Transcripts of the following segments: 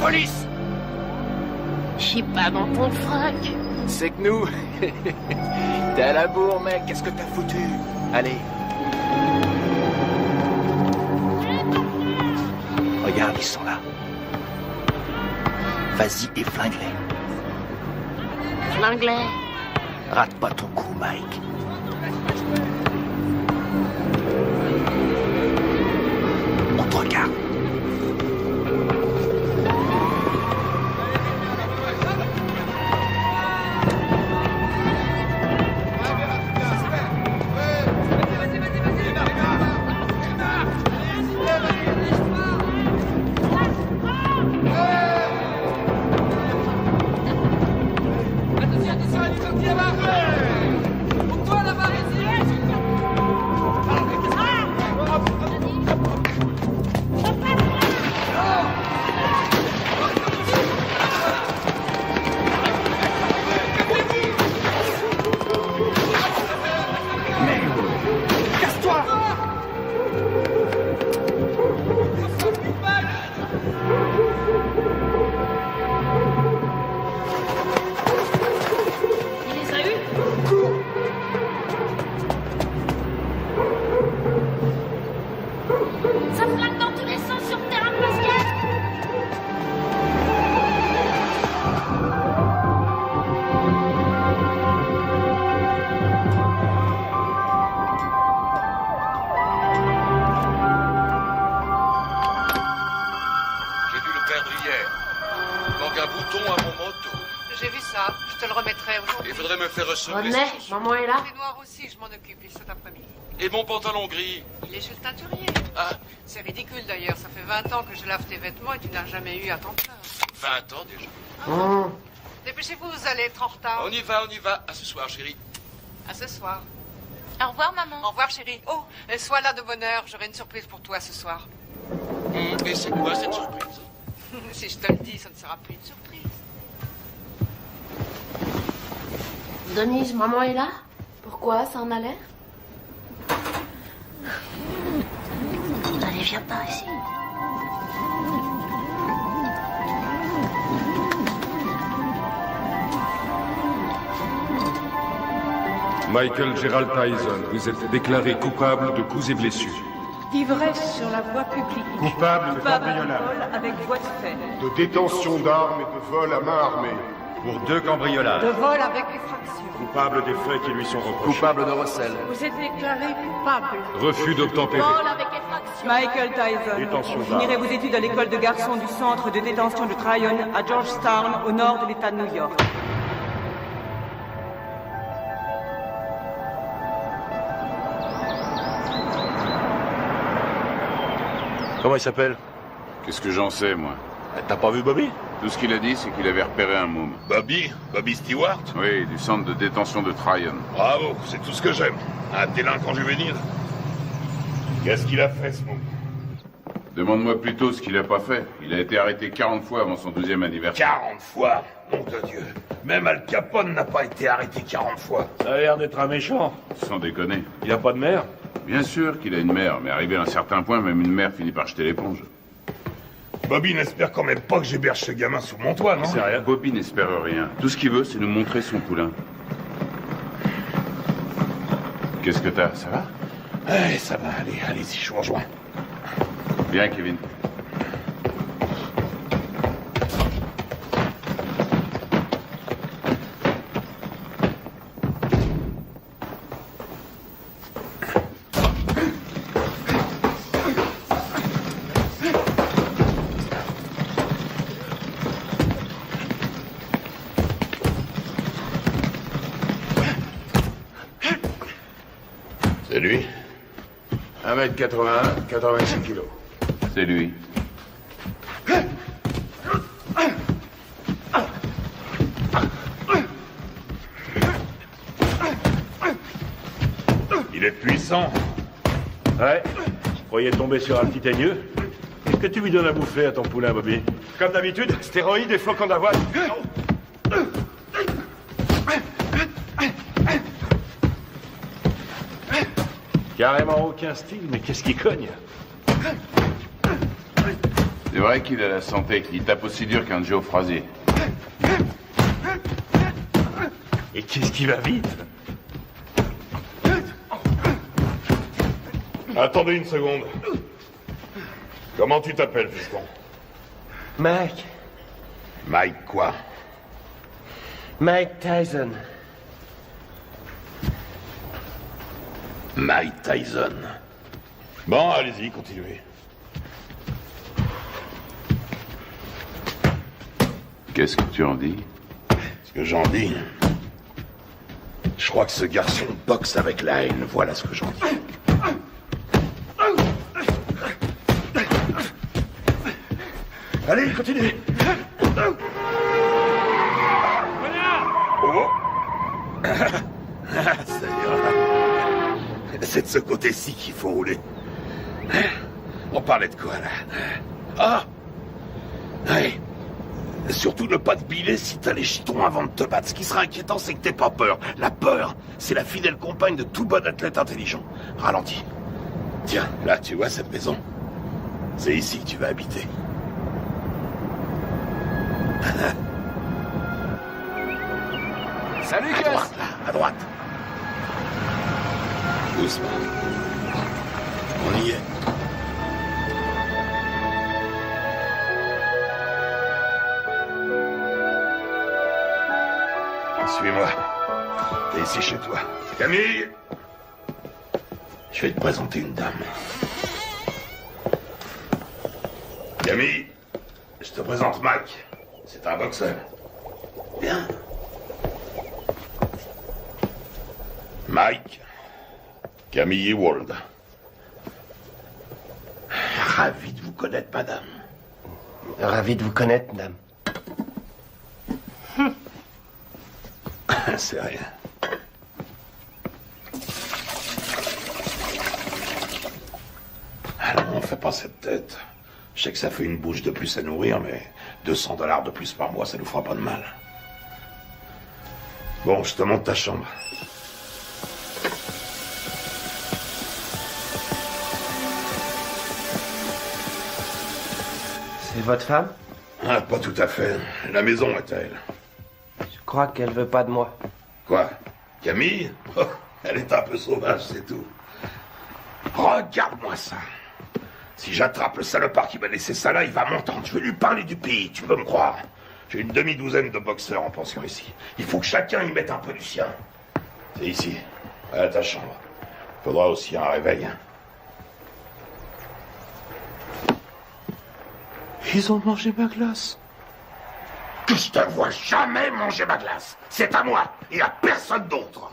police! Je suis pas dans ton frac. C'est que nous... T'es à la bourre, mec, qu'est-ce que t'as foutu? Allez. Regarde, ils sont là. Vas-y et flingue-les. Flingue-les. Rate pas ton coup, Mike. On te regarde. René, maman est là. Les noirs aussi, je m'en occupe, cet après-midi. Et mon pantalon gris? Il est chez le teinturier. Ah. C'est ridicule d'ailleurs, ça fait 20 ans que je lave tes vêtements et tu n'as jamais eu à t'en plaindre. 20 ans déjà. Oh. Dépêchez-vous, vous allez être en retard. On y va, on y va. À ce soir, chérie. À ce soir. Au revoir, maman. Au revoir, chérie. Oh, sois là de bonne heure, j'aurai une surprise pour toi ce soir. Et c'est quoi cette surprise? Si je te le dis, ça ne sera plus une surprise. Denise, maman est là? Pourquoi? Ça en a l'air? Allez, viens par ici. Michael Gerald Tyson, vous êtes déclaré coupable de coups et blessures. D'ivresse sur la voie publique. Coupable de Vol cambriolage. avec voie de fait. De détention d'armes et de vol à main armée. Pour 2 cambriolages. De vol avec effraction. Coupable des faits qui lui sont reprochés. Coupable de recel. Vous êtes déclaré coupable. Refus d'obtempérer. Vol avec effraction. Michael Tyson, Détention vous finirez d'armes. vos études à l'école de garçons du centre de détention de Tryon à Georgetown, au nord de l'État de New York. Comment il s'appelle? Qu'est-ce que j'en sais, moi? T'as pas vu Bobby? Tout ce qu'il a dit, c'est qu'il avait repéré un môme. Bobby? Bobby Stewart? Oui, du centre de détention de Tryon. Bravo, c'est tout ce que j'aime. Un délinquant juvénile. Qu'est-ce qu'il a fait, ce môme? Demande-moi plutôt ce qu'il a pas fait. Il a été arrêté 40 fois avant son 12e anniversaire. 40 fois? Nom de Dieu. Même Al Capone n'a pas été arrêté 40 fois. Ça a l'air d'être un méchant. Sans déconner. Il a pas de mère? Bien sûr qu'il a une mère, mais arrivé à un certain point, même une mère finit par jeter l'éponge. Bobby n'espère quand même pas que j'héberge ce gamin sous mon toit, non? C'est rien. Bobby n'espère rien. Tout ce qu'il veut, c'est nous montrer son poulain. Qu'est-ce que t'as? Ça va? Ouais, ça va, allez-y, je vous rejoins. Viens, Kevin. C'est lui? 1m81, 86 kilos. C'est lui. Il est puissant. Ouais. Je croyais tomber sur un petit aigneux. Qu'est-ce que tu lui donnes à bouffer à ton poulain, Bobby? Comme d'habitude, stéroïdes et flocons d'avoine. Carrément aucun style, mais qu'est-ce qui cogne? C'est vrai qu'il a la santé. Il tape aussi dur qu'un Joe Frazier. Et qu'est-ce qui va vite? Attendez une seconde. Comment tu t'appelles, fiston? Mike. Mike quoi? Mike Tyson. Mike Tyson. Bon, allez-y, continuez. Qu'est-ce que tu en dis? Ce que j'en dis... Je crois que ce garçon boxe avec la haine, voilà ce que j'en dis. Allez, continuez. Oh. Ça ira. C'est de ce côté-ci qu'il faut rouler. On parlait de quoi, là? Ah! Ouais. Surtout ne pas te biler si t'as les chitons avant de te battre. Ce qui sera inquiétant, c'est que t'aies pas peur. La peur, c'est la fidèle compagne de tout bon athlète intelligent. Ralentis. Tiens, là, tu vois cette maison? C'est ici que tu vas habiter. Salut, à Gus! droite, là, à droite. Doucement. On y est. Suis-moi. T'es ici chez toi. Camille! Je vais te présenter une dame. Camille, je te présente Mike. C'est un boxeur. Viens. Mike, Camille Ewald. Ravi de vous connaître, madame. Ravi de vous connaître, madame. C'est rien. Alors, on fait pas cette tête. Je sais que ça fait une bouche de plus à nourrir, mais $200 de plus par mois, ça nous fera pas de mal. Bon, je te montre ta chambre. C'est votre femme? Ah, pas tout à fait. La maison est à elle. Je crois qu'elle veut pas de moi. Quoi? Camille? Oh, elle est un peu sauvage, c'est tout. Regarde-moi ça. Si j'attrape le salopard qui m'a laissé ça là, il va m'entendre. Je vais lui parler du pays, tu peux me croire. J'ai une demi-douzaine de boxeurs en pension ici. Il faut que chacun y mette un peu du sien. C'est ici, à ta chambre. Faudra aussi un réveil. Ils ont mangé ma glace. Que je te vois jamais manger ma glace. C'est à moi et à personne d'autre.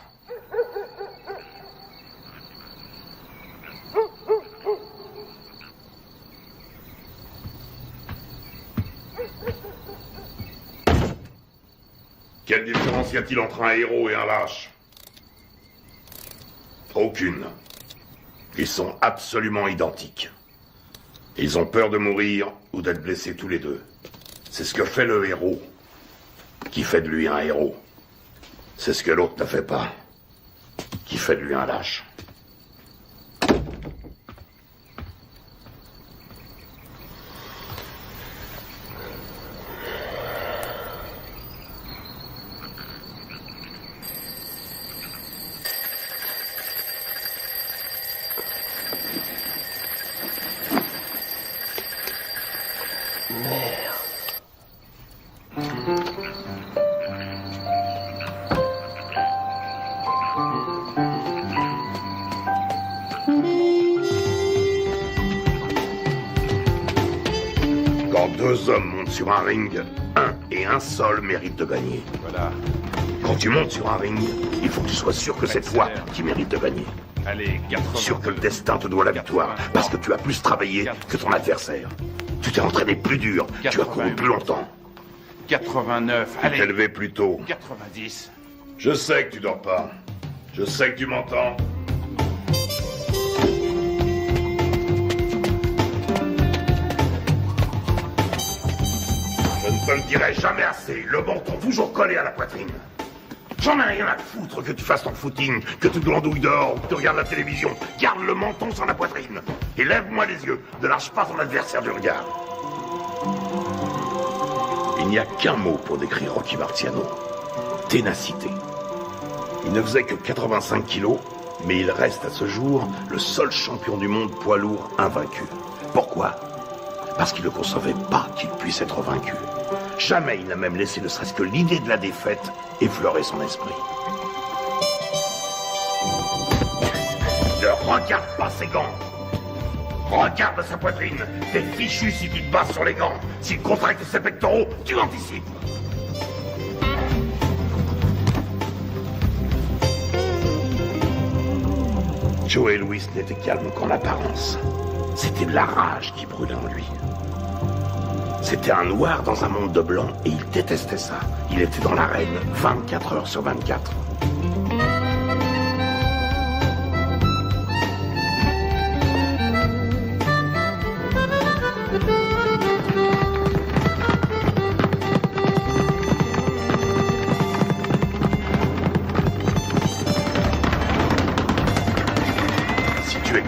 Quelle différence y a-t-il entre un héros et un lâche? Aucune. Ils sont absolument identiques. Ils ont peur de mourir ou d'être blessés tous les deux. C'est ce que fait le héros, qui fait de lui un héros. C'est ce que l'autre ne fait pas, qui fait de lui un lâche. Quand deux hommes montent sur un ring, un et un seul mérite de gagner. Voilà. Quand tu montes sur un ring, il faut que tu sois sûr que c'est toi qui mérites de gagner. Allez, 80. Sûr que le destin te doit la victoire, parce que tu as plus travaillé que ton adversaire. Tu t'es entraîné plus dur, tu as couru plus longtemps. 89, Tu allez. t'es levé plus tôt. 90. Je sais que tu dors pas. Je sais que tu m'entends. Je ne te le dirai jamais assez. Le menton toujours collé à la poitrine. J'en ai rien à foutre que tu fasses ton footing, que tu glandouilles dehors ou que tu regardes la télévision. Garde le menton sur la poitrine. Et lève-moi les yeux. Ne lâche pas ton adversaire du regard. Il n'y a qu'un mot pour décrire Rocky Marciano. Ténacité. Il ne faisait que 85 kilos, mais il reste à ce jour le seul champion du monde poids lourd invaincu. Pourquoi? Parce qu'il ne concevait pas qu'il puisse être vaincu. Jamais il n'a même laissé ne serait-ce que l'idée de la défaite effleurer son esprit. Ne regarde pas ses gants. Regarde sa poitrine. T'es fichu si tu te bases sur les gants. S'il contracte ses pectoraux, tu anticipes. Joey Louis n'était calme qu'en apparence. C'était de la rage qui brûlait en lui. C'était un noir dans un monde de blanc et il détestait ça. Il était dans l'arène 24 heures sur 24.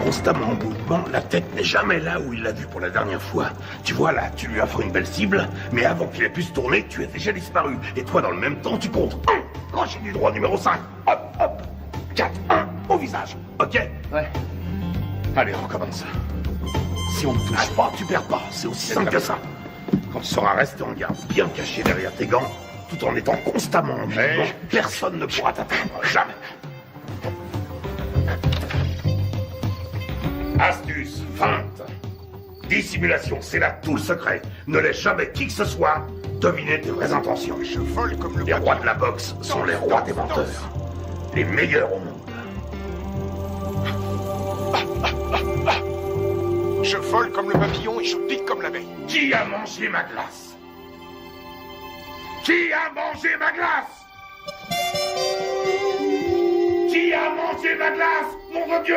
Constamment en mouvement, la tête n'est jamais là où il l'a vu pour la dernière fois. Tu vois là, tu lui offres une belle cible, mais avant qu'il ait pu se tourner, tu es déjà disparu. Et toi, dans le même temps, tu comptes 1, crochet du droit numéro 5, hop, hop, 4, 1, au visage, ok? Ouais. Allez, recommence. Si on ne touche pas, tu perds pas, c'est aussi simple que ça. Quand tu seras resté en garde, bien caché derrière tes gants, tout en étant constamment en mouvement, personne ne pourra t'atteindre, jamais. Astuce, feinte, dissimulation, c'est là tout le secret. Ne laisse jamais qui que ce soit deviner tes vraies intentions. Je vole comme le Les rois de la boxe sont les rois des menteurs. Les meilleurs au monde. Je vole comme le papillon et je pique comme l'abeille. Qui a mangé ma glace? Qui a mangé ma glace? Qui a mangé ma glace? Nom de Dieu!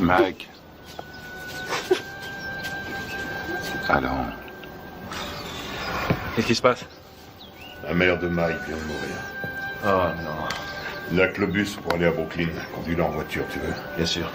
Mike. Allons. Qu'est-ce qui se passe? La mère de Mike vient de mourir. Oh non. Il n'y a que le bus pour aller à Brooklyn. Conduis-le en voiture, tu veux? Bien sûr.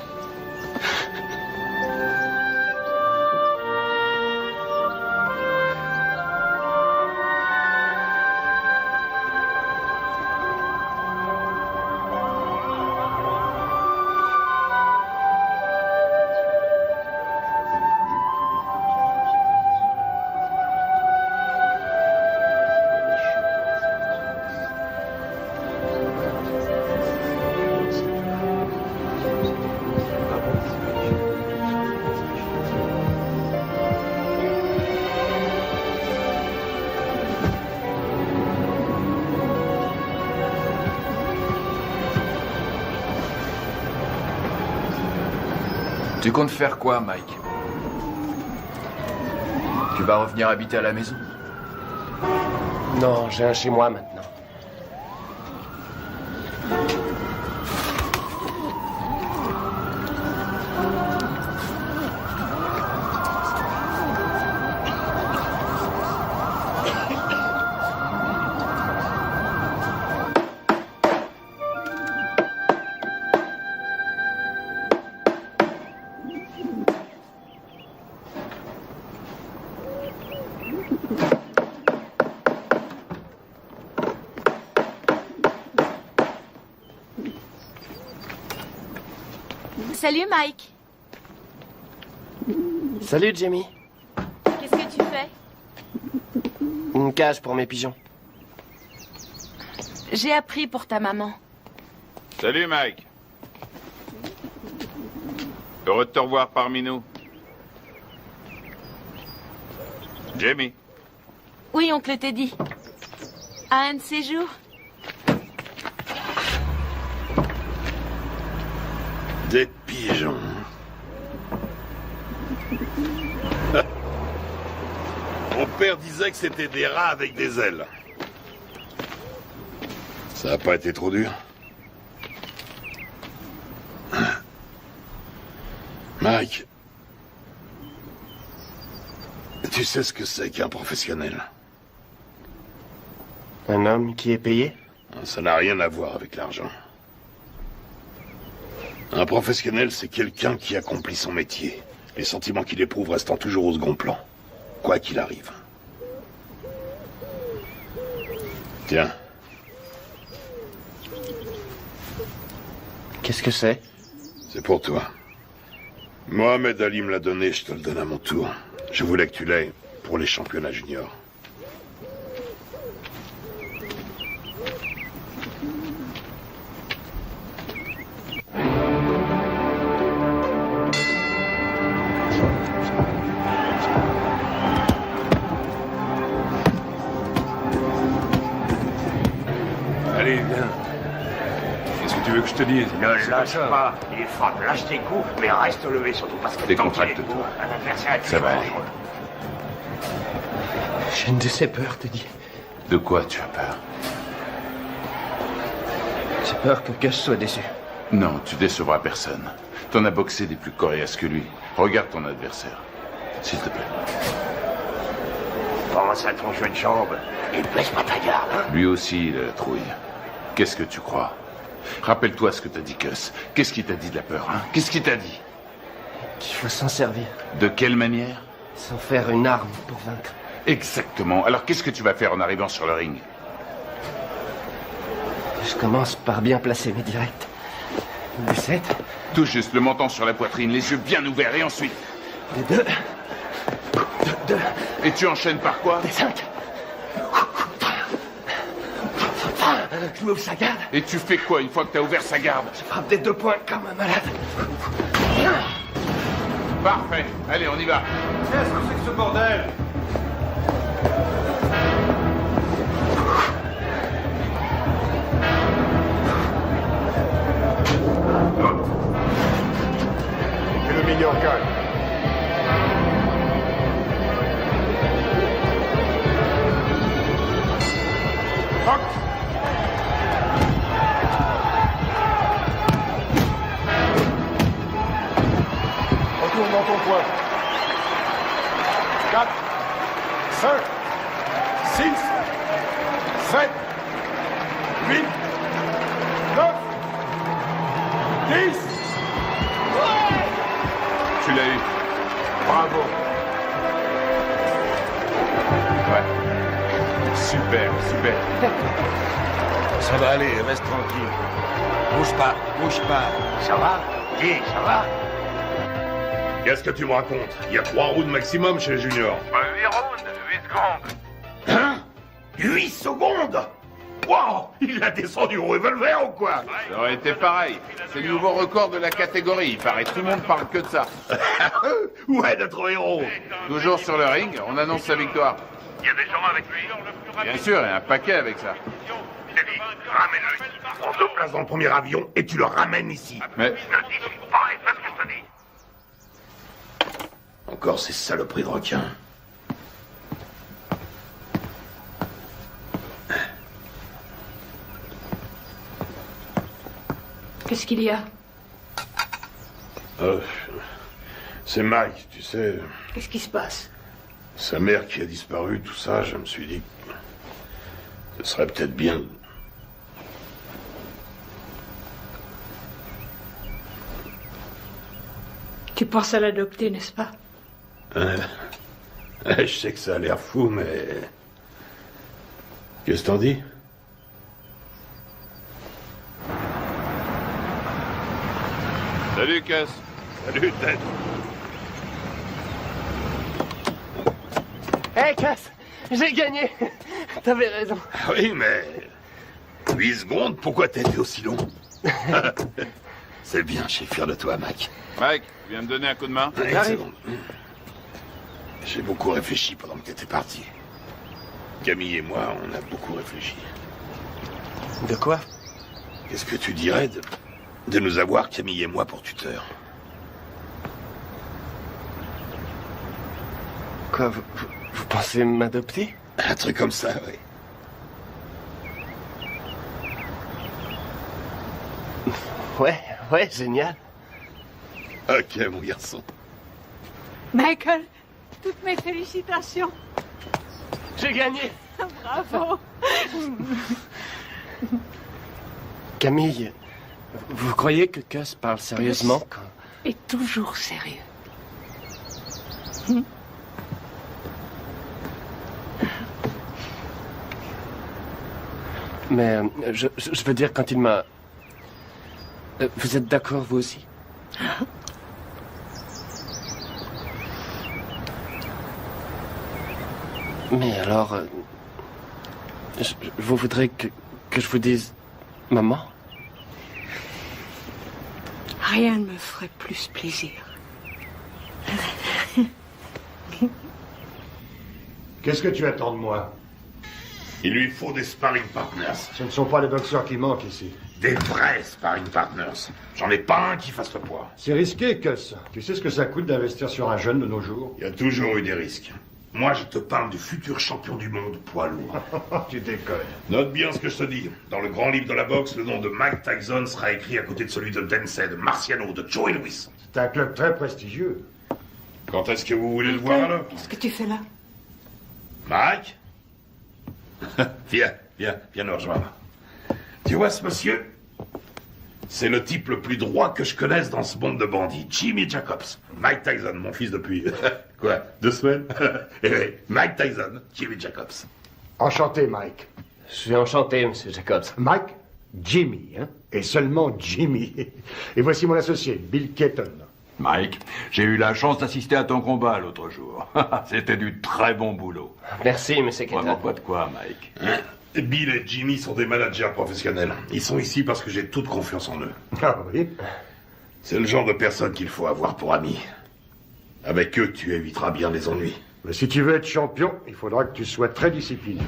Tu comptes faire quoi, Mike? Tu vas revenir habiter à la maison? Non, j'ai un chez moi maintenant. Salut Mike. Salut Jamie. Qu'est-ce que tu fais? Une cage pour mes pigeons. J'ai appris pour ta maman. Salut, Mike. Heureux de te revoir parmi nous. Jamie. Oui, oncle Teddy. À un de ces jours? Des pigeons. Mon père disait que c'était des rats avec des ailes. Ça n'a pas été trop dur. Mike, Tu sais ce que c'est qu'un professionnel? Un homme qui est payé? Ça n'a rien à voir avec l'argent. Un professionnel, c'est quelqu'un qui accomplit son métier. Les sentiments qu'il éprouve restant toujours au second plan. Quoi qu'il arrive. Tiens. Qu'est-ce que c'est? C'est pour toi. Mohamed Ali me l'a donné, je te le donne à mon tour. Je voulais que tu l'aies pour les championnats juniors. Allez, viens. Qu'est-ce que tu veux que je te dise? Ne lâche pas. Il frappe, lâche tes coups, mais reste levé surtout parce que Décontracte-toi. un adversaire est Ça va aller. dangereux. J'ai une de ces peurs, te dis. De quoi tu as peur? J'ai peur que Gus soit déçu. Non, tu décevras personne. T'en as boxé des plus coriaces que lui. Regarde ton adversaire. S'il te plaît. Pense à ton jeu de jambes et baisse pas ta garde. Hein? Lui aussi, il a la trouille. Qu'est-ce que tu crois? Rappelle-toi ce que t'a dit Gus. Qu'est-ce qu'il t'a dit de la peur, hein? Qu'est-ce qu'il t'a dit? Qu'il faut s'en servir. De quelle manière? Sans faire une arme pour vaincre. Exactement. Alors qu'est-ce que tu vas faire en arrivant sur le ring? Je commence par bien placer mes directs. Des 7. Tout juste le menton sur la poitrine, les yeux bien ouverts, et ensuite? Des 2. Et tu enchaînes par quoi? Des 5. Je m'ouvre sa garde. Et tu fais quoi une fois que t'as ouvert sa garde? Je frappe des 2 points comme un malade. Parfait. Allez, on y va. Qu'est-ce que c'est que ce bordel? Et le meilleur gagne. Retourne dans ton coin. 4, 5, 6, 7, 8, 9, 10. Tu l'as eu. Bravo. Ouais. Super, super. Ça va aller, reste tranquille. Bouge pas, bouge pas. Ça va? Dis, ça va? Qu'est-ce que tu me racontes? Il y a 3 rounds maximum chez les juniors. 8 rounds, 8 secondes. Hein? 8 secondes? Wow! Il a descendu au revolver ou quoi? Ça aurait été pareil. C'est le nouveau record de la catégorie. Il paraît tout le monde parle que de ça. Où est notre héros? Toujours sur le ring, on annonce sa victoire. Il y a des gens avec lui. Bien sûr, et un paquet avec ça. Teddy, ramène-le ici. On te place dans le premier avion et tu le ramènes ici. Mais Ne discute pas et fais ce que je te dis. Encore ces saloperies de requins. Qu'est-ce qu'il y a? C'est Mike, tu sais. Qu'est-ce qui se passe? Sa mère qui a disparu, tout ça, je me suis dit que ce serait peut-être bien. Tu penses à l'adopter, n'est-ce pas? Je sais que ça a l'air fou, mais... Qu'est-ce que t'en dis? salut, Cass. Salut, Ted. Hey, Cass! J'ai gagné! T'avais raison. Ah oui, mais... 8 secondes, pourquoi t'as été aussi long? C'est bien, je suis fier de toi, Mac. Mike, tu viens me donner un coup de main? Une seconde. J'ai beaucoup réfléchi pendant que t'étais parti. Camille et moi, on a beaucoup réfléchi. De quoi? Qu'est-ce que tu dirais de nous avoir, Camille et moi, pour tuteurs? Quoi, vous pensez m'adopter? Un truc comme ça, oui. Ouais, génial. Ok, mon garçon. Michael, Toutes mes félicitations. J'ai gagné. Bravo. Camille, vous croyez que Gus parle sérieusement quand... Et toujours sérieux. Mais je veux dire, quand il m'a... vous êtes d'accord, vous aussi? Mais alors... vous voudrez que je vous dise... Maman? Rien ne me ferait plus plaisir. Qu'est-ce que tu attends de moi? Il lui faut des sparring partners. Ce ne sont pas les boxeurs qui manquent ici. Des vrais sparring partners. J'en ai pas un qui fasse le poids. C'est risqué, Gus. Tu sais ce que ça coûte d'investir sur un jeune de nos jours? Il y a toujours eu des risques. Moi, je te parle du futur champion du monde poids lourd. Tu déconnes. Note bien ce que je te dis. Dans le grand livre de la boxe, le nom de Mike Tyson sera écrit à côté de celui de Dempsey, de Marciano, de Joe Louis. C'est un club très prestigieux. Quand est-ce que vous voulez le voir alors? Qu'est-ce que tu fais là? Mike? Viens nous rejoindre. Tu vois ce monsieur? C'est le type le plus droit que je connaisse dans ce monde de bandits. Jimmy Jacobs. Mike Tyson, mon fils depuis... quoi, 2 semaines? Eh oui, Mike Tyson, Jimmy Jacobs. Enchanté, Mike. Je suis enchanté, Monsieur Jacobs. Mike, Jimmy, hein? Et seulement Jimmy. Et voici mon associé, Bill Keaton. Mike, j'ai eu la chance d'assister à ton combat l'autre jour. C'était du très bon boulot. Merci, Monsieur Keaton. Vraiment pas de quoi, Mike. Hein? Bill et Jimmy sont des managers professionnels. Ils sont ici parce que j'ai toute confiance en eux. Ah oui? C'est le genre de personne qu'il faut avoir pour ami. Avec eux, tu éviteras bien les ennuis. Mais si tu veux être champion, il faudra que tu sois très discipliné.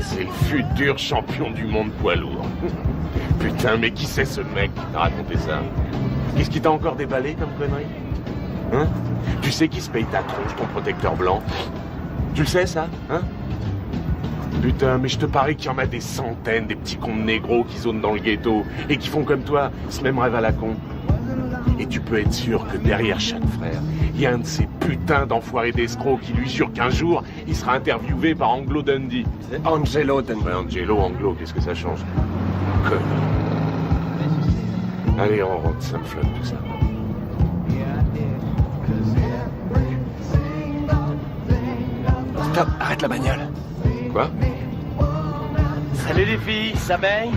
C'est le futur champion du monde poids lourd. Putain, mais qui c'est ce mec qui t'a raconté ça? Qu'est-ce qui t'a encore déballé comme connerie? Hein? Tu sais qui se paye ta tronche, ton protecteur blanc? Tu le sais, ça? Hein? Putain, mais je te parie qu'il y en a des centaines, des petits cons de négros qui zonent dans le ghetto et qui font comme toi ce même rêve à la con. Et tu peux être sûr que derrière chaque frère, il y a un de ces putains d'enfoirés d'escrocs qui lui jure qu'un jour, il sera interviewé par Anglo Dundee. Angelo Dundee. Ouais, Angelo, Anglo, qu'est-ce que ça change? Connard. Allez, on rentre, ça me flotte tout ça. Stop, arrête la bagnole. Quoi? Salut les filles, ça baigne?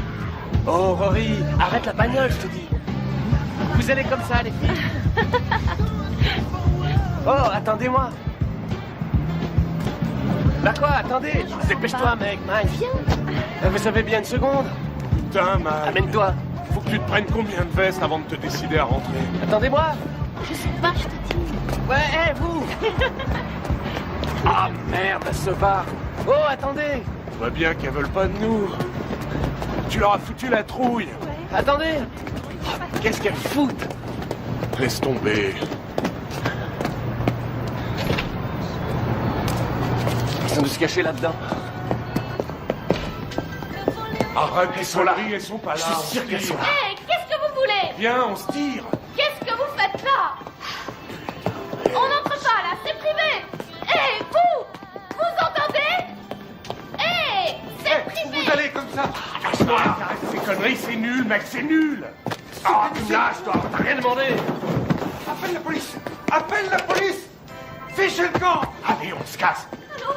Oh Rory, arrête la bagnole, je te dis. Vous allez comme ça, les filles? Oh, attendez-moi. Bah quoi, attendez. Dépêche-toi, mec, Mike. Viens. Vous avez bien une seconde? Putain, Mike. Amène-toi. Faut que tu te prennes combien de vestes avant de te décider à rentrer? Attendez-moi. Je sais pas, je te dis. Ouais, hé, vous. Ah merde, ce bar. Oh, attendez. Je vois bien qu'elles veulent pas de nous. Tu leur as foutu la trouille. Ouais. Attendez. Oh, qu'est-ce qu'elles foutent? Laisse tomber. Ils sont de se cacher là-dedans. Arrête, elles sont là. Elles sont pas là. Je suis sûr qu'elles sont là. Hé, qu'est-ce que vous voulez? Viens, on se tire. Qu'est-ce que vous faites là? On n'entre pas là, c'est privé. Hé, vous entendez? Hé, c'est privé. Vous allez comme ça. Arrête ces conneries, c'est nul, mec, c'est nul. Ah, tu me lâches, toi, t'as rien demandé. Appelle la police. Appelle la police. Fichez le camp. Allez, on se casse. Allô?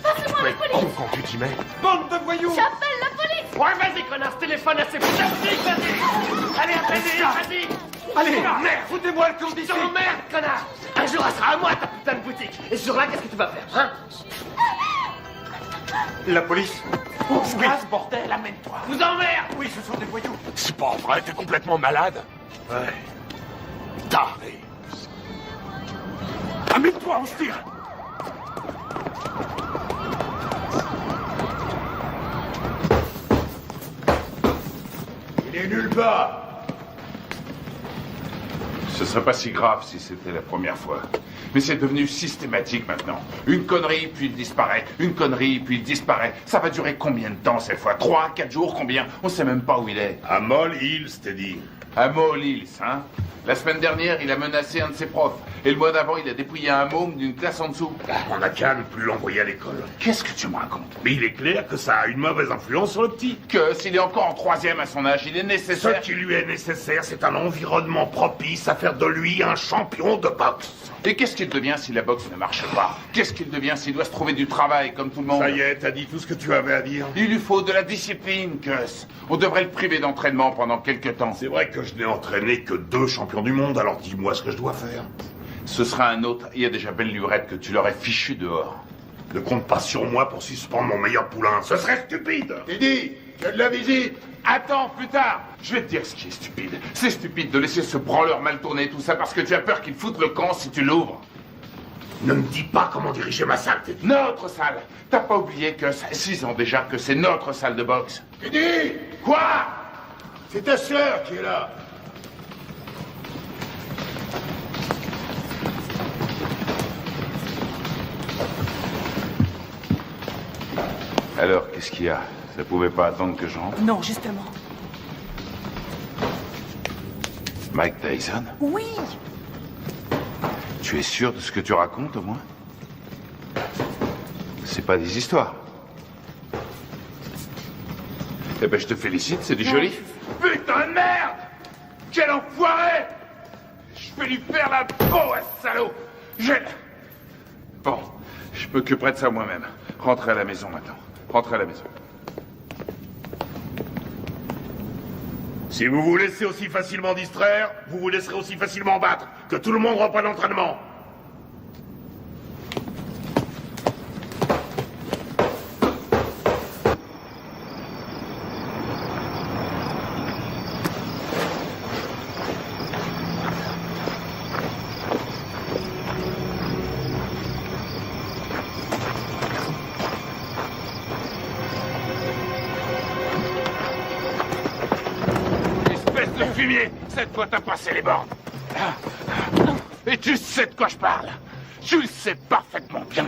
Passez-moi la police. Oh, quand tu t'y mets. Bande de voyous. J'appelle la police. Ouais, vas-y, connard, téléphone à ces putains de flics, vas-y. Allez, appelle-les, vas-y. Allez, merde, foutez-moi le camp d'ici. Je t'emmerde, connard. Un jour, elle sera à moi, ta putain de boutique. Et ce jour-là, qu'est-ce que tu vas faire, hein? La police. On se casse, bordel, amène-toi. Vous emmerde. Oui, ce sont des voyous. C'est pas vrai, t'es complètement malade. Ouais. Taré. Amène-toi, on se tire. Il est nulle part. Ce serait pas si grave si c'était la première fois. Mais c'est devenu systématique maintenant. Une connerie, puis il disparaît. Une connerie, puis il disparaît. Ça va durer combien de temps cette fois? 3, 4 jours, combien? On sait même pas où il est. À Moll Hills, t'es dit. À Moll Hills, hein? La semaine dernière, il a menacé un de ses profs. Et le mois d'avant, il a dépouillé un môme d'une classe en dessous. On n'a qu'à ne plus l'envoyer à l'école. Qu'est-ce que tu me racontes? Mais il est clair que ça a une mauvaise influence sur le petit. Que s'il est encore en 3e à son âge, il est nécessaire... Ce qui lui est nécessaire, c'est un environnement propice à faire de lui un champion de boxe. Et qu'est-ce qu'il devient si la boxe ne marche pas? Qu'est-ce qu'il devient s'il doit se trouver du travail, comme tout le monde? Ça y est, t'as dit tout ce que tu avais à dire. Il lui faut de la discipline, Gus. On devrait le priver d'entraînement pendant quelques temps. C'est vrai que je n'ai entraîné que 2 champions du monde, alors dis-moi ce que je dois faire. Ce sera un autre. Il y a déjà belle lurette que tu l'aurais fichu dehors. Ne compte pas sur moi pour suspendre mon meilleur poulain. Ce serait stupide. Teddy, tu as de la visite. Attends, plus tard. Je vais te dire ce qui est stupide. C'est stupide de laisser ce branleur mal tourner, tout ça, parce que tu as peur qu'il foute le camp si tu l'ouvres. Ne me dis pas comment diriger ma salle, Teddy. Notre salle. T'as pas oublié que ça fait 6 ans déjà que c'est notre salle de boxe. Teddy! Quoi? C'est ta sœur qui est là. Alors, qu'est-ce qu'il y a? Ça pouvait pas attendre que je rentre? Non, justement. Mike Tyson? Oui. Tu es sûr de ce que tu racontes, au moins? C'est pas des histoires. Eh ben, je te félicite, c'est du joli. Putain de merde! Quel enfoiré! Je vais lui faire la peau à ce salaud! Bon, je m'occuperai de ça moi-même. Rentrez à la maison maintenant. Rentrez à la maison. Si vous vous laissez aussi facilement distraire, vous vous laisserez aussi facilement battre. Que tout le monde reprenne l'entraînement. Cette fois, t'as passé les bornes. Et tu sais de quoi je parle. Tu le sais parfaitement bien.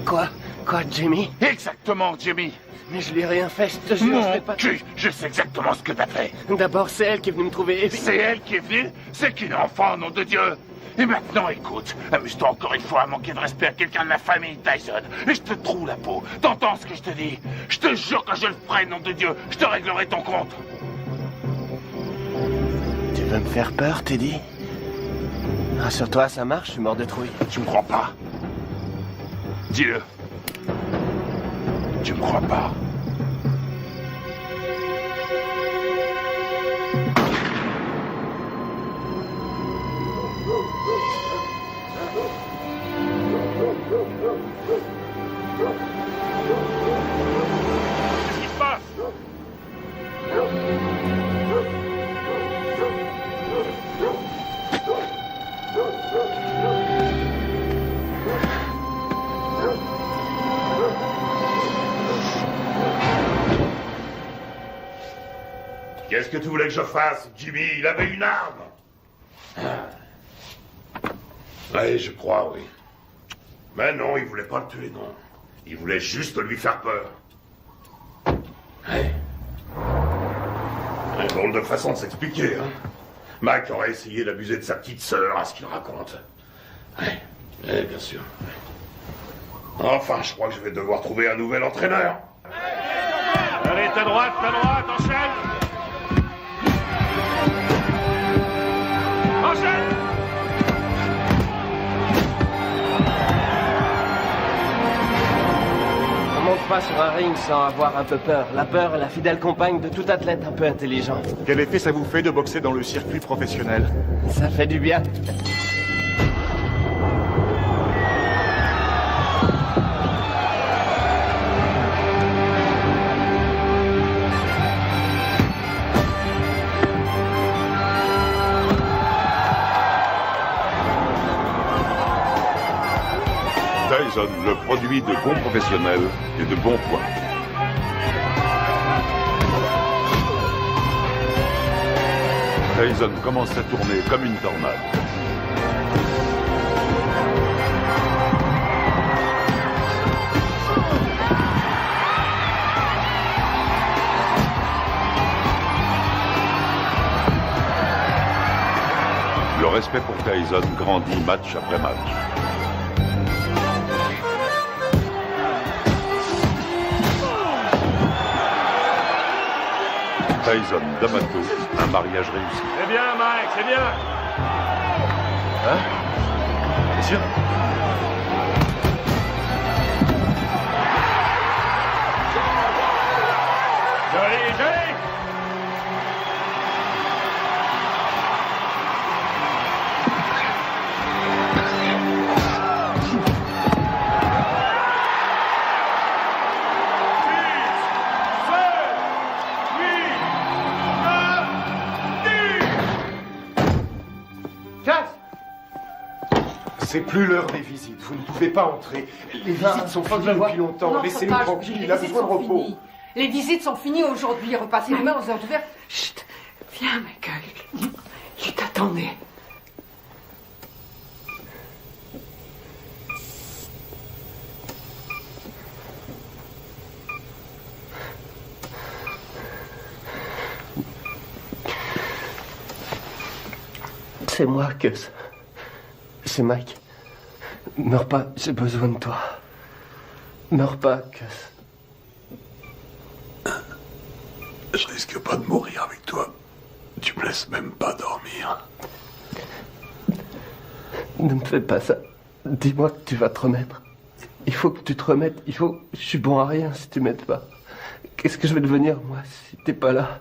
Quoi, Jimmy? Exactement, Jimmy. Mais je lui ai rien fait, je te jure, je l'ai pas... Je sais exactement ce que t'as fait. D'abord, c'est elle qui est venue me trouver. C'est elle qui est venue? C'est qu'une enfant, nom de Dieu. Et maintenant, écoute, amuse-toi encore une fois à manquer de respect à quelqu'un de la famille Tyson. Et je te troue la peau. T'entends ce que je te dis? Je te jure que je le ferai, nom de Dieu. Je te réglerai ton compte. Tu veux me faire peur, Teddy? Rassure-toi, ça marche, je suis mort de trouille. Tu me crois pas? Dis-le. Tu me crois pas? Qu'est-ce qui se passe? Qu'est-ce que tu voulais que je fasse, Jimmy? Il avait une arme. Oui, je crois, oui. Mais non, il voulait pas le tuer, non. Il voulait juste lui faire peur. Ouais. Un drôle de façon de s'expliquer, hein. Mac aurait essayé d'abuser de sa petite sœur, à ce qu'il raconte. Ouais, bien sûr. Enfin, je crois que je vais devoir trouver un nouvel entraîneur. Allez, ta droite, enchaîne! Enchaîne! On monte pas sur un ring sans avoir un peu peur. La peur est la fidèle compagne de tout athlète un peu intelligent. Quel effet ça vous fait de boxer dans le circuit professionnel? Ça fait du bien. Tyson, le produit de bons professionnels et de bons points. Tyson commence à tourner comme une tornade. Le respect pour Tyson grandit match après match. Tyson, D'Amato, un mariage réussi. C'est bien, Mike, c'est bien. Hein? Bien sûr. Joli, joli. C'est plus l'heure des visites. Vous ne pouvez pas entrer. Les visites sont finies depuis longtemps. Laissez-nous tranquille. Il a besoin de repos. Les visites sont finies aujourd'hui. Repassez demain aux heures d'ouverture. Chut. Viens, Michael. Il t'attendait. C'est moi, Gus. C'est Mike. Meurs pas, j'ai besoin de toi. Meurs pas, Gus. Je risque pas de mourir avec toi. Tu me laisses même pas dormir. Ne me fais pas ça. Dis-moi que tu vas te remettre. Il faut que tu te remettes. Je suis bon à rien si tu m'aides pas. Qu'est-ce que je vais devenir, moi, si t'es pas là?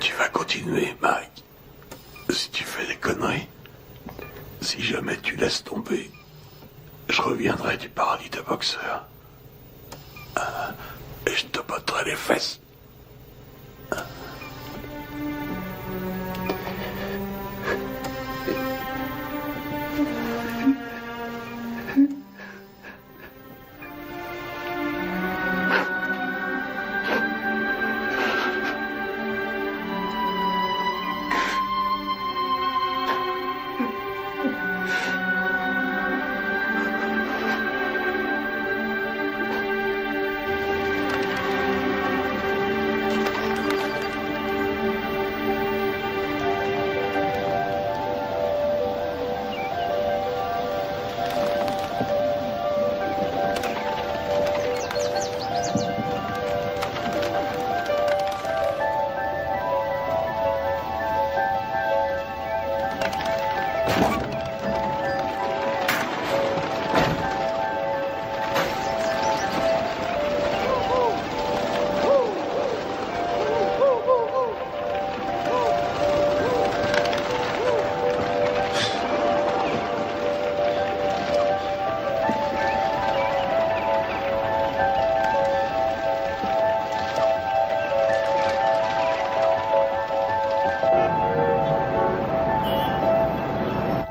Tu vas continuer, Mike. Si tu fais des conneries, si jamais tu laisses tomber, je reviendrai du paradis de boxeur. Et je te botterai les fesses.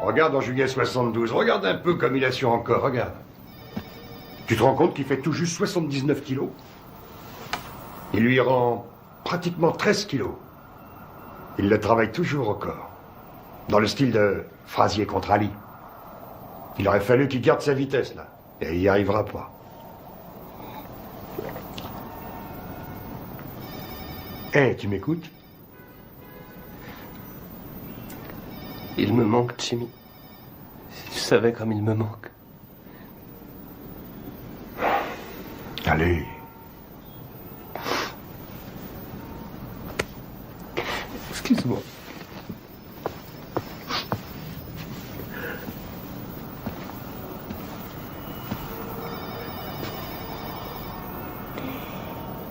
Regarde en juillet 72, regarde un peu comme il a su encore, regarde. Tu te rends compte qu'il fait tout juste 79 kilos? Il lui rend pratiquement 13 kilos. Il le travaille toujours au corps. Dans le style de Frazier contre Ali. Il aurait fallu qu'il garde sa vitesse, là. Et il n'y arrivera pas. Hé, tu m'écoutes? Il me manque, Jimmy. Si tu savais comme il me manque. Allez. Excuse-moi.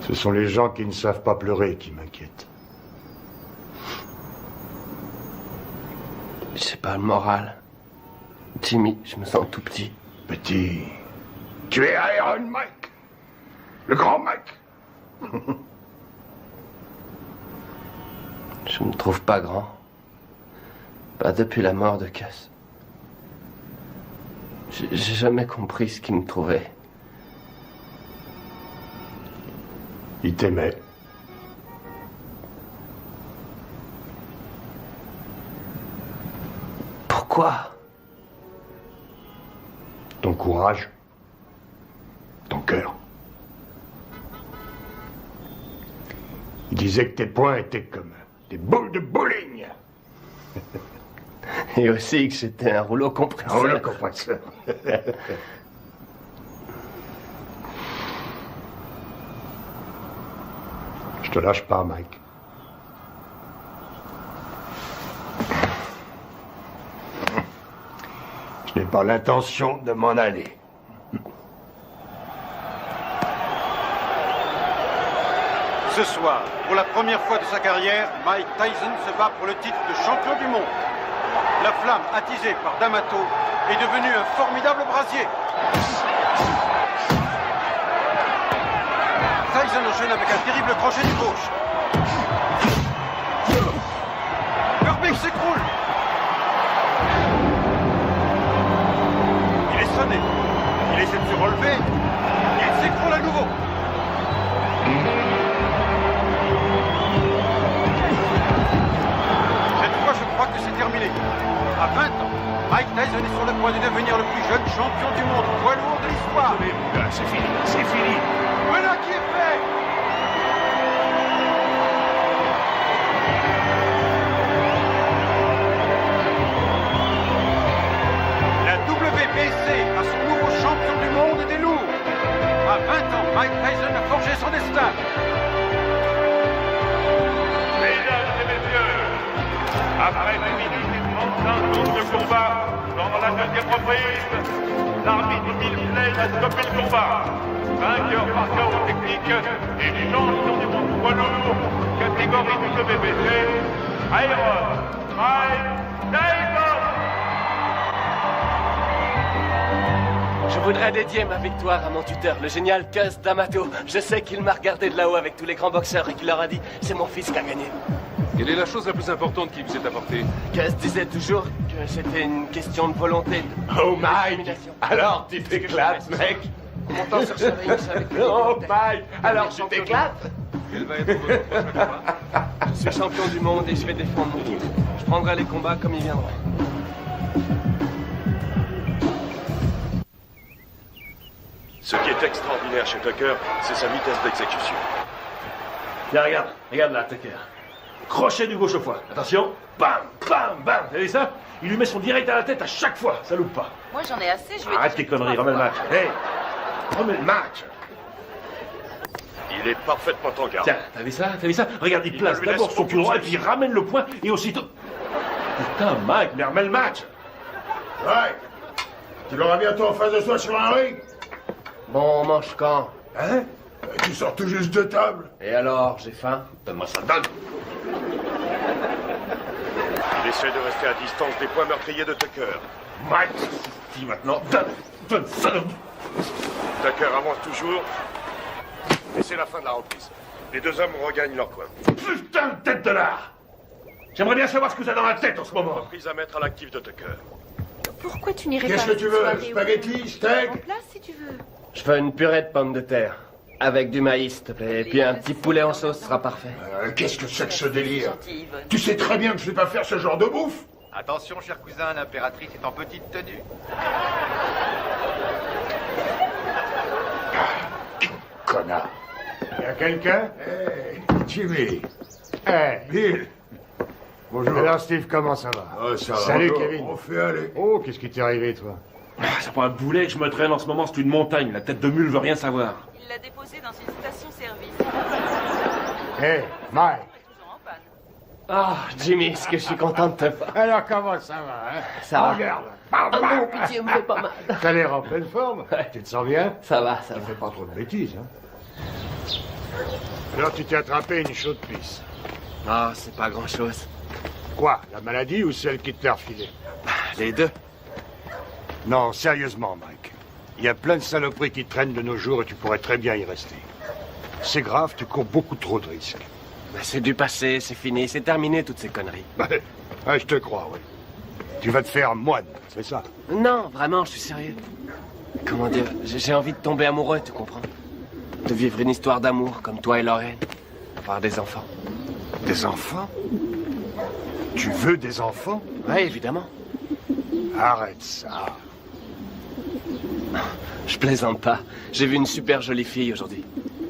Ce sont les gens qui ne savent pas pleurer qui m'inquiètent. J'ai pas le moral. Jimmy, je me sens tout petit. Petit. Tu es Iron Mike. Le grand Mike. Je me trouve pas grand. Pas depuis la mort de Cass. J'ai jamais compris ce qu'il me trouvait. Il t'aimait. Quoi? Ton courage. Ton cœur. Il disait que tes poings étaient comme des boules de bowling. Et aussi que c'était un rouleau compresseur. Un rouleau compresseur. Je te lâche pas, Mike. Je n'ai pas l'intention de m'en aller. Ce soir, pour la première fois de sa carrière, Mike Tyson se bat pour le titre de champion du monde. La flamme attisée par D'Amato est devenue un formidable brasier. Tyson enchaîne avec un terrible crochet du gauche. Herbig s'écroule. Il est sonné. Il essaie de se relever. Il s'écroule à nouveau. Cette fois, je crois que c'est terminé. À 20 ans, Mike Tyson est sur le point de devenir le plus jeune champion du monde poids lourd de l'histoire. Mais mon gars, c'est fini, c'est fini. Voilà qui est fait. La WBC a son nouveau champion du monde des lourds. À 20 ans, Mike Tyson a forgé son destin. Mesdames et messieurs, après 1 minute et 35 secondes de combat, dans la deuxième reprise, l'arbitre Milflay a stoppé le combat. Vainqueur par chaos technique et champion du monde poids lourd, catégorie du WBC, Iron Mike Tyson. Je voudrais dédier ma victoire à mon tuteur, le génial Cus D'Amato. Je sais qu'il m'a regardé de là-haut avec tous les grands boxeurs et qu'il leur a dit « C'est mon fils qui a gagné ». Quelle est la chose la plus importante qui vous est apportée? Cus disait toujours que c'était une question de volonté. Oh Mike, alors tu t'éclates, mec. Montant sur ce ring, je savais que... Oh Mike, alors tu t'éclates? Quel va être votre prochain combat? Je suis champion du monde et je vais défendre mon titre. Je prendrai les combats comme ils viendront. Ce qui est extraordinaire chez Tucker, c'est sa vitesse d'exécution. Tiens, regarde là, Tucker. Crochet du gauche au foie. Attention, bam, bam, bam. Vous avez ça? Il lui met son direct à la tête à chaque fois, ça loupe pas. Moi j'en ai assez, je vais... Arrête tes conneries, remets le match. Hey, remets le match. Il est parfaitement en garde. Tiens, t'as vu ça? Regarde, il place lui d'abord laisse son aucune pied droit et chance. puis il ramène le point et aussitôt... Putain, Mike, mais remets le match. Ouais. Tu l'auras bientôt en face de toi sur un ring. Bon, on mange quand? Hein? Tu sors tout juste de table. Et alors, j'ai faim? Donne-moi ça, donne. Il essaie de rester à distance des points meurtriers de Tucker. Mike, dis maintenant, donne ça. Tucker avance toujours. Et c'est la fin de la reprise. Les deux hommes regagnent leur coin. Putain de tête de l'art. J'aimerais bien savoir ce que vous avez dans la tête en ce moment. Reprise à mettre à l'actif de Tucker. Pourquoi tu n'irais pas... Qu'est-ce que tu veux? Spaghetti, steak? En place si tu veux. Je veux une purée de pommes de terre. Avec du maïs, s'il te plaît. Et puis un petit poulet en sauce sera parfait. Qu'est-ce que c'est que ce délire? Tu sais très bien que je sais pas faire ce genre de bouffe. Attention, cher cousin, l'impératrice est en petite tenue. Connard. Y'a quelqu'un? Hey, Jimmy. Hey, Bill. Bonjour. Alors, Steve, comment ça va? Ça va. Salut, Bonjour. Kevin. On fait aller. Oh, qu'est-ce qui t'est arrivé, toi? C'est pas un boulet que je me traîne en ce moment, c'est une montagne. La tête de mule veut rien savoir. Il l'a déposé dans une station-service. Hey, Mike. Ah, Jimmy, est-ce que je suis content de te voir? Alors, comment ça va, hein? Ça va. Regarde. Ah non, pitié, me fais pas mal. T'as l'air en pleine forme. Tu te sens bien? Ça va, ça va. Fais pas trop de bêtises, hein? Alors, tu t'es attrapé une chaude pisse. Ah, c'est pas grand-chose. Quoi? La maladie ou celle qui te l'a refilée? Les deux. Non, sérieusement, Mike. Il y a plein de saloperies qui traînent de nos jours et tu pourrais très bien y rester. C'est grave, tu cours beaucoup trop de risques. Ben, c'est du passé, c'est fini, c'est terminé toutes ces conneries. Ouais, je te crois, oui. Tu vas te faire moine, c'est ça? Non, vraiment, je suis sérieux. Comment dire, j'ai envie de tomber amoureux, tu comprends? De vivre une histoire d'amour, comme toi et Lorraine. Avoir des enfants. Des enfants? Tu veux des enfants? Oui, évidemment. Arrête ça. Je plaisante pas. J'ai vu une super jolie fille aujourd'hui.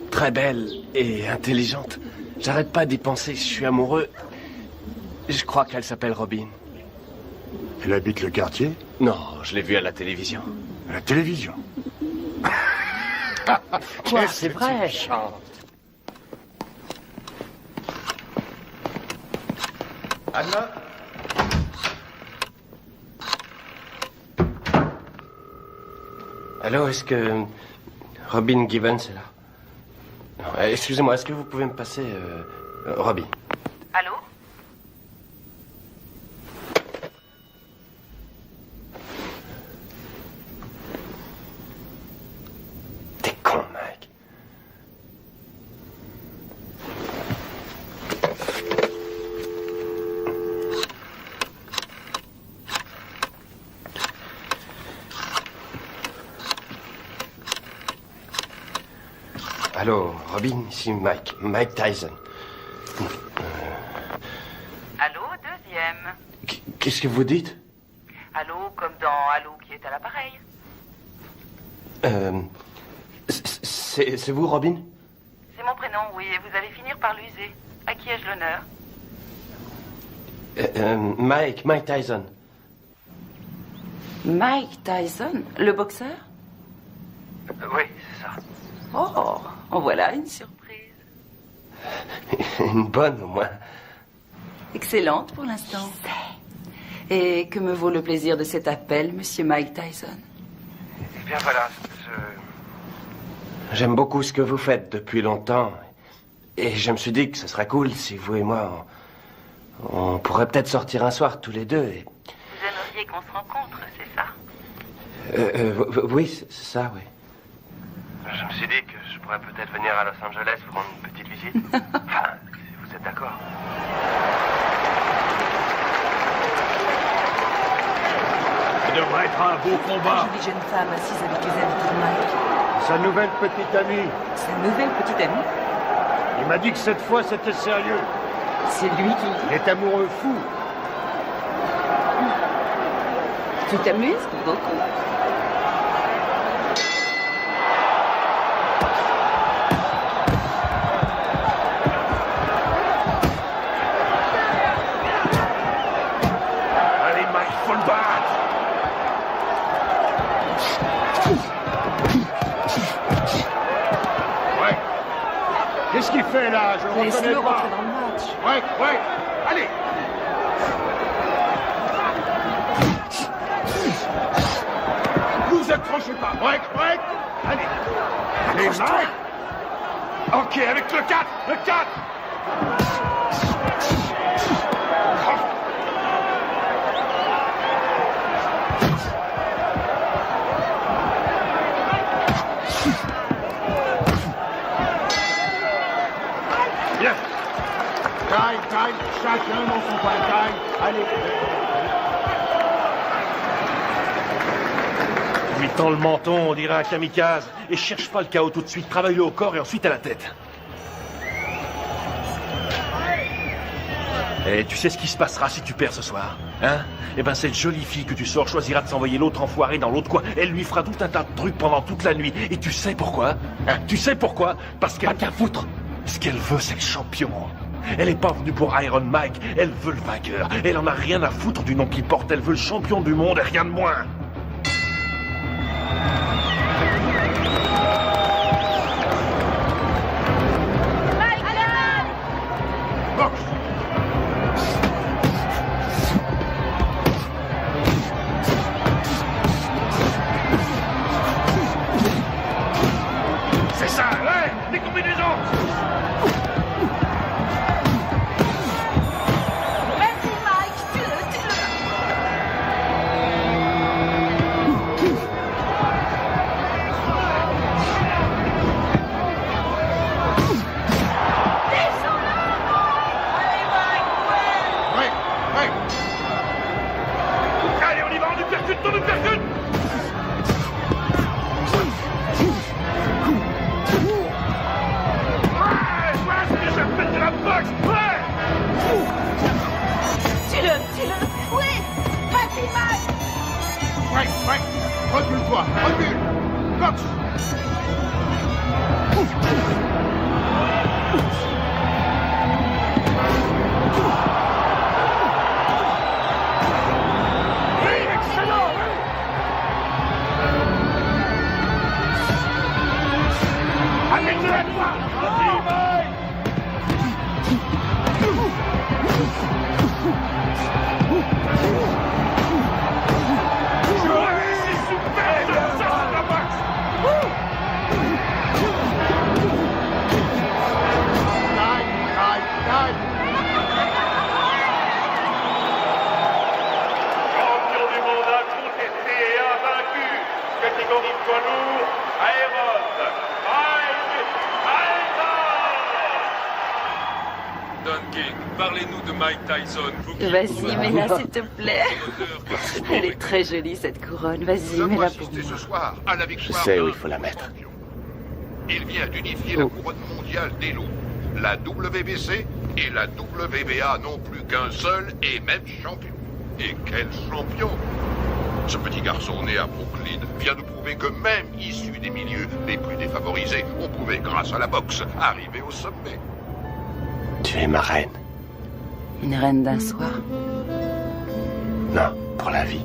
Très belle et intelligente. J'arrête pas d'y penser, je suis amoureux. Je crois qu'elle s'appelle Robin. Elle habite le quartier? Non, je l'ai vue à la télévision. À la télévision? Quoi, c'est vrai. Anna? Allô, est-ce que Robin Givens est là? Non, excusez-moi, est-ce que vous pouvez me passer Robin? Allô? T'es con, Mike. Allô, Robin, ici Mike Tyson. Allô, deuxième. Qu'est-ce que vous dites? Allô, comme dans Allô qui est à l'appareil. C'est vous, Robin? C'est mon prénom, oui, et vous allez finir par l'user. À qui ai-je l'honneur? Mike Tyson. Mike Tyson, le boxeur? Oui, c'est ça. Oh, voilà une surprise. Une bonne, au moins. Excellente pour l'instant. Et que me vaut le plaisir de cet appel, monsieur Mike Tyson? Eh bien voilà, j'aime beaucoup ce que vous faites depuis longtemps. Et je me suis dit que ce serait cool si vous et moi, on pourrait peut-être sortir un soir tous les deux. Et... Vous aimeriez qu'on se rencontre, c'est ça? Oui, c'est ça, oui. Je me suis dit que je pourrais peut-être venir à Los Angeles vous rendre une petite visite. Enfin, si vous êtes d'accord. Ça devrait être un beau combat. Une jeune femme assise avec les habits de Mike. Sa nouvelle petite amie. Sa nouvelle petite amie? Il m'a dit que cette fois c'était sérieux. C'est lui qui... Il est amoureux fou. Tu t'amuses beaucoup. Allez, Mike, faut le battre. Ouais. Qu'est-ce qu'il fait là? Je le reconnais Laisse-le pas. rentrer dans le match. Ouais. Allez. Vous accrochez pas. Ouais. Allez. Allez, Mike. Ok, avec le 4. Le 4. Bien. Time. Chacun dans son coin. Time. Allez. Lui tend le menton, on dirait un kamikaze. Et cherche pas le chaos tout de suite. Travaille-le au corps et ensuite à la tête. Et tu sais ce qui se passera si tu perds ce soir, hein? Eh ben cette jolie fille que tu sors choisira de s'envoyer l'autre enfoiré dans l'autre coin. Elle lui fera tout un tas de trucs pendant toute la nuit. Et tu sais pourquoi? Hein? Tu sais pourquoi? Parce qu'elle... Pas qu'à foutre. Ce qu'elle veut, c'est le champion. Elle est pas venue pour Iron Mike. Elle veut le vainqueur. Elle en a rien à foutre du nom qu'il porte. Elle veut le champion du monde et rien de moins. C'est ça, ouais, des combinaisons. Vas-y, Mike, tue-le. Ouais. Allez, on y va, on nous percute. Voilà ce que j'appelle de la boxe, ouais. Tue-le. Oui, vas-y, Mike. Recule-toi, recule. Boxe. Champion du monde incontesté et invaincu, catégorie poids lourd, Aéron, Mike Tyson. Don King, parlez-nous de Mike Tyson. Vas-y, mets-la s'il te plaît. Elle est très jolie cette couronne. Vas-y, mets-la pour moi. Ce soir à la Je victoire. sais où il faut la mettre. Il vient d'unifier la couronne mondiale des lots. La WBC et la WBA n'ont plus qu'un seul et même champion. Et quel champion! Ce petit garçon né à Brooklyn vient de prouver que même issu des milieux les plus défavorisés, on pouvait, grâce à la boxe, arriver au sommet. Tu es ma reine. Une reine d'un soir. Non, pour la vie.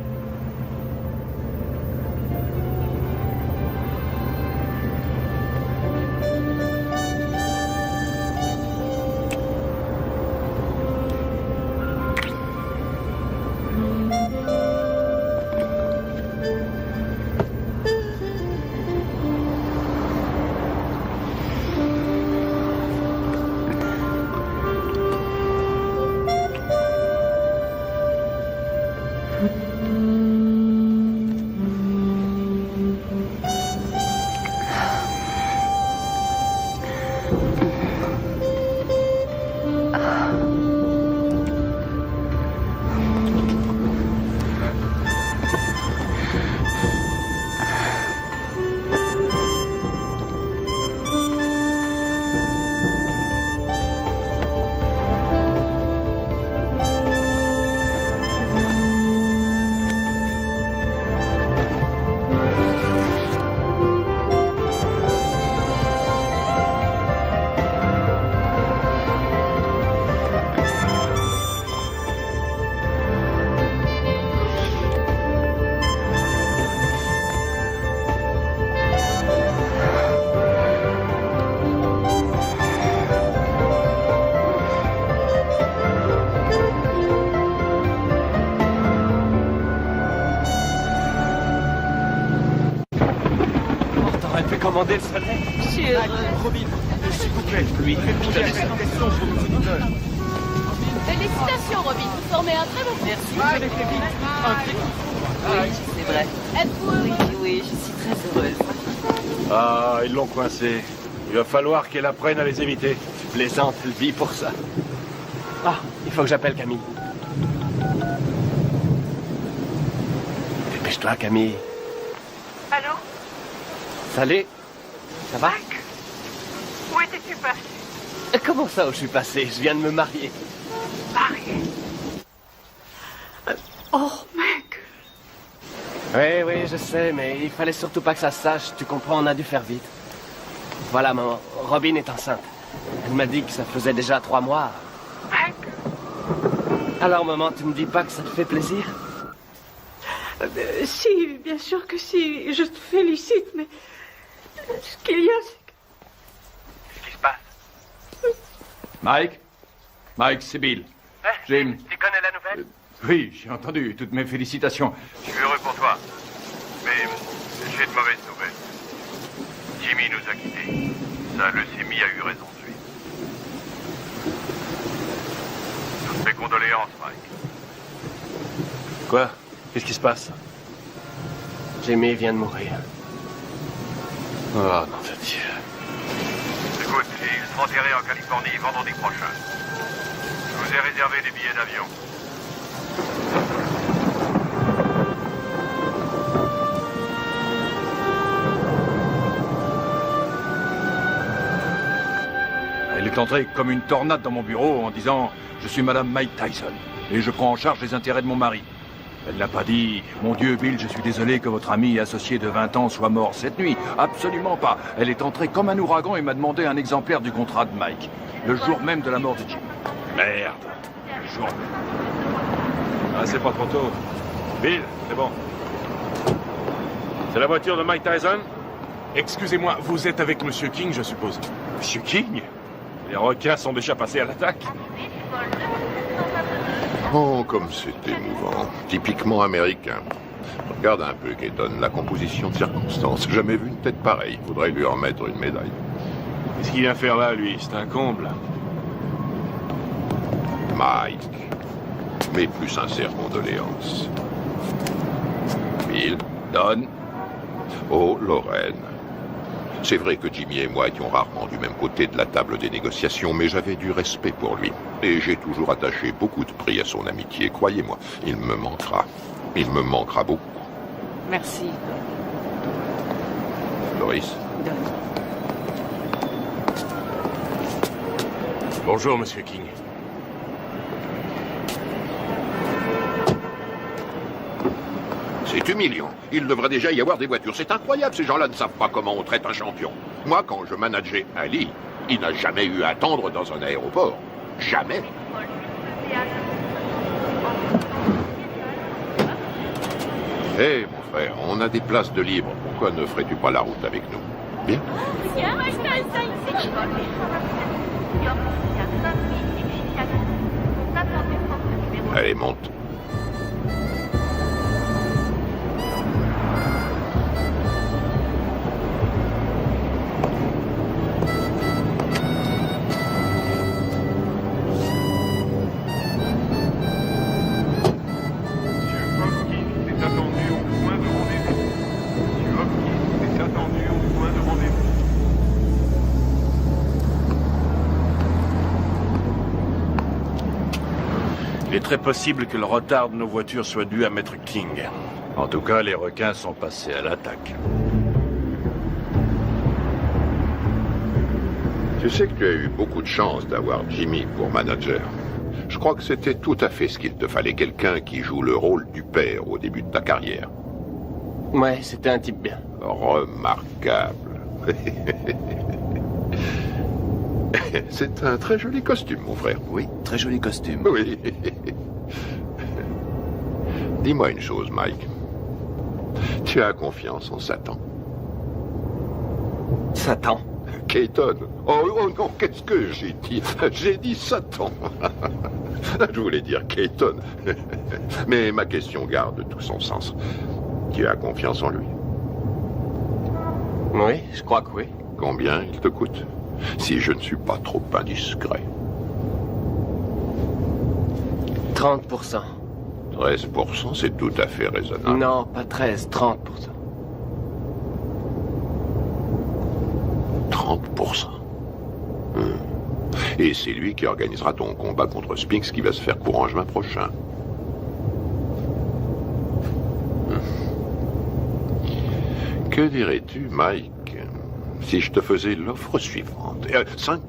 Commander le soleil. Je suis heureuse. Robin, s'il vous plaît, Lui, posez des questions pour nos auditeurs. Félicitations, Robin. Vous formez un très bon groupe. Merci. Vous avez fait vite. Oui, c'est vrai. Êtes-vous heureux? Oui, je suis très heureuse. Ah, ils l'ont coincé. Il va falloir qu'elle apprenne à les éviter. Tu plaisantes, elle vit pour ça. Ah, il faut que j'appelle Camille. Dépêche-toi, Camille. Allô? Salut. Ça va? Mike? Où étais-tu passé? Comment ça, où je suis passé? Je viens de me marier. Marié? Oh, Mike! Oui, je sais, mais il fallait surtout pas que ça se sache. Tu comprends, on a dû faire vite. Voilà, maman. Robin est enceinte. Elle m'a dit que ça faisait déjà 3 mois. Mike? Alors, maman, tu me dis pas que ça te fait plaisir? Si, bien sûr que si. Je te félicite, mais... Ce qu'il y a, c'est que... Qu'est-ce qui se passe? Mike? Mike, c'est Bill. Jim. Tu connais la nouvelle? Oui, j'ai entendu. Toutes mes félicitations. Je suis heureux pour toi. Mais j'ai de mauvaises nouvelles. Jimmy nous a quittés. Sa leucémie a eu raison de lui. Toutes mes condoléances, Mike. Quoi? Qu'est-ce qui se passe? Jimmy vient de mourir. Oh, non de Dieu. Écoute, il sera enterré en Californie vendredi prochain. Je vous ai réservé des billets d'avion. Elle est entrée comme une tornade dans mon bureau en disant « Je suis Madame Mike Tyson et je prends en charge les intérêts de mon mari. » Elle n'a pas dit « Mon Dieu, Bill, je suis désolé que votre ami et associé de 20 ans soit mort cette nuit. » Absolument pas. Elle est entrée comme un ouragan et m'a demandé un exemplaire du contrat de Mike. Le jour même de la mort de Jim. Merde. Le jour même. Ah, c'est pas trop tôt. Bill, c'est bon. C'est la voiture de Mike Tyson? Excusez-moi, vous êtes avec Monsieur King, je suppose. Monsieur King? Les requins sont déjà passés à l'attaque. Oh, comme c'est émouvant. Typiquement américain. Regarde un peu, Keaton, la composition de circonstances. Jamais vu une tête pareille. Faudrait lui en mettre une médaille. Qu'est-ce qu'il vient faire là, lui? C'est un comble. Mike. Mes plus sincères condoléances. Bill, Don. Oh, Lorraine. C'est vrai que Jimmy et moi étions rarement du même côté de la table des négociations, mais j'avais du respect pour lui. Et j'ai toujours attaché beaucoup de prix à son amitié. Croyez-moi, il me manquera. Il me manquera beaucoup. Merci. Loris. Bonjour, Monsieur King. C'est humiliant. Il devrait déjà y avoir des voitures. C'est incroyable, ces gens-là ne savent pas comment on traite un champion. Moi, quand je manageais Ali, il n'a jamais eu à attendre dans un aéroport. Jamais. Hé, mon frère, on a des places de libre. Pourquoi ne ferais-tu pas la route avec nous? Bien. Allez, monte. Il est très possible que le retard de nos voitures soit dû à Maître King. En tout cas, les requins sont passés à l'attaque. Tu sais que tu as eu beaucoup de chance d'avoir Jimmy pour manager. Je crois que c'était tout à fait ce qu'il te fallait, quelqu'un qui joue le rôle du père au début de ta carrière. Ouais, c'était un type bien. Remarquable. C'est un très joli costume, mon frère. Oui, très joli costume. Oui. Dis-moi une chose, Mike. Tu as confiance en Satan? Satan? Keaton. Oh non, qu'est-ce que j'ai dit? J'ai dit Satan. Je voulais dire Keaton. Mais ma question garde tout son sens. Tu as confiance en lui? Oui, je crois que oui. Combien il te coûte? Si je ne suis pas trop indiscret. 30%. 13%, c'est tout à fait raisonnable. Non, pas 13, 30%. 30%. Et c'est lui qui organisera ton combat contre Spinks qui va se faire courant juin prochain. Que dirais-tu, Mike, si je te faisais l'offre suivante? 5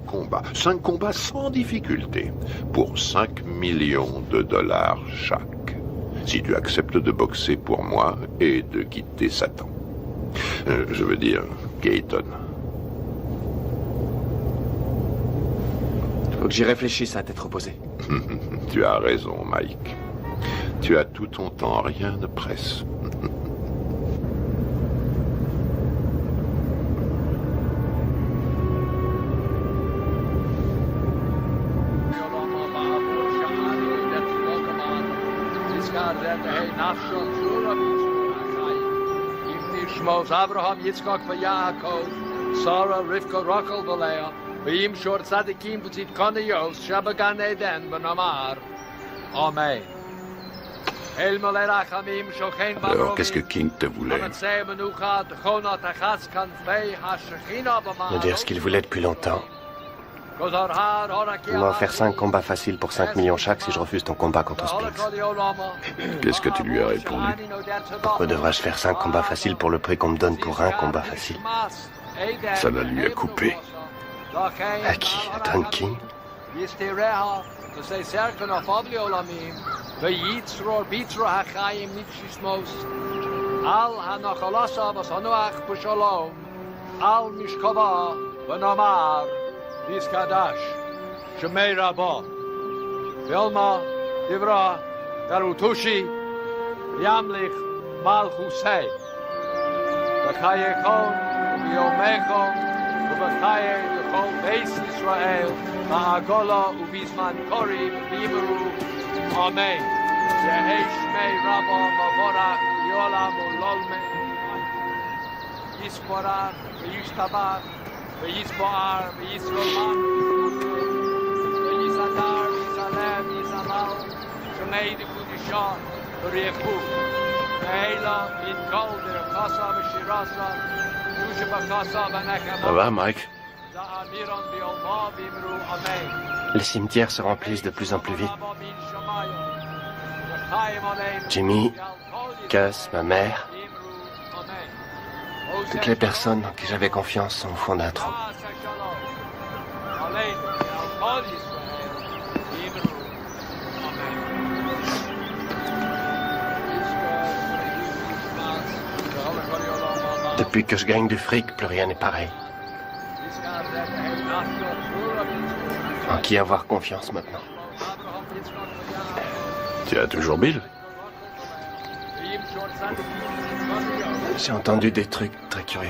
combats sans difficulté, pour 5 millions de dollars chaque. Si tu acceptes de boxer pour moi et de quitter Satan. Je veux dire, Keaton. Faut que j'y réfléchisse à tête reposée. Tu as raison, Mike. Tu as tout ton temps, rien ne presse. Abraham, Yitzchak, Yaakov, Sarah, Rivka, Rachel, Leah, V'im shor tzadikim b'tzit kaniyos, shabagan eden b'namar. Amen. Alors, qu'est-ce que King te voulait? Me dire ce qu'il voulait depuis longtemps. Il m'a offert 5 combats faciles pour 5 millions chaque si je refuse ton combat contre Spinks. Qu'est-ce que tu lui as répondu? Pourquoi devrais-je faire 5 combats faciles pour le prix qu'on me donne pour un combat facile? Ça la lui a coupé. À qui? À Don King? V'yitzror bitro hachayim nitchismos. Al hanachalasa v'sanuach b'shalom. Al mishkava v'namar. Vizkadash. Shemei Rabbah. Vilma Divra Garutushi. Yamlich Malchusei. V'chayekon v'yomechon v'chaye v'chol beis Yisrael ma'agola u'bizman kori v'yimeru. Amen. Yehi Shmei Rabbah Mavorach Yolam Ulolme. Yisporach v'yishtabach v'yisboar v'yisrolam v'yisadar v'yisalem v'yisamal Shmei Dikudishah v'riechu v'heila v'yitkol v'yakasa v'shirasa v'yusha v'kasa v'nekama. Ça va, Mike? Za'amiron v'yolma v'yimru. Amen. Les cimetières se remplissent de plus en plus vite. Jimmy, Cass, ma mère, toutes les personnes en qui j'avais confiance sont au fond d'un trou. Depuis que je gagne du fric, plus rien n'est pareil. En qui avoir confiance maintenant? Tu as toujours Bill? J'ai entendu des trucs très curieux.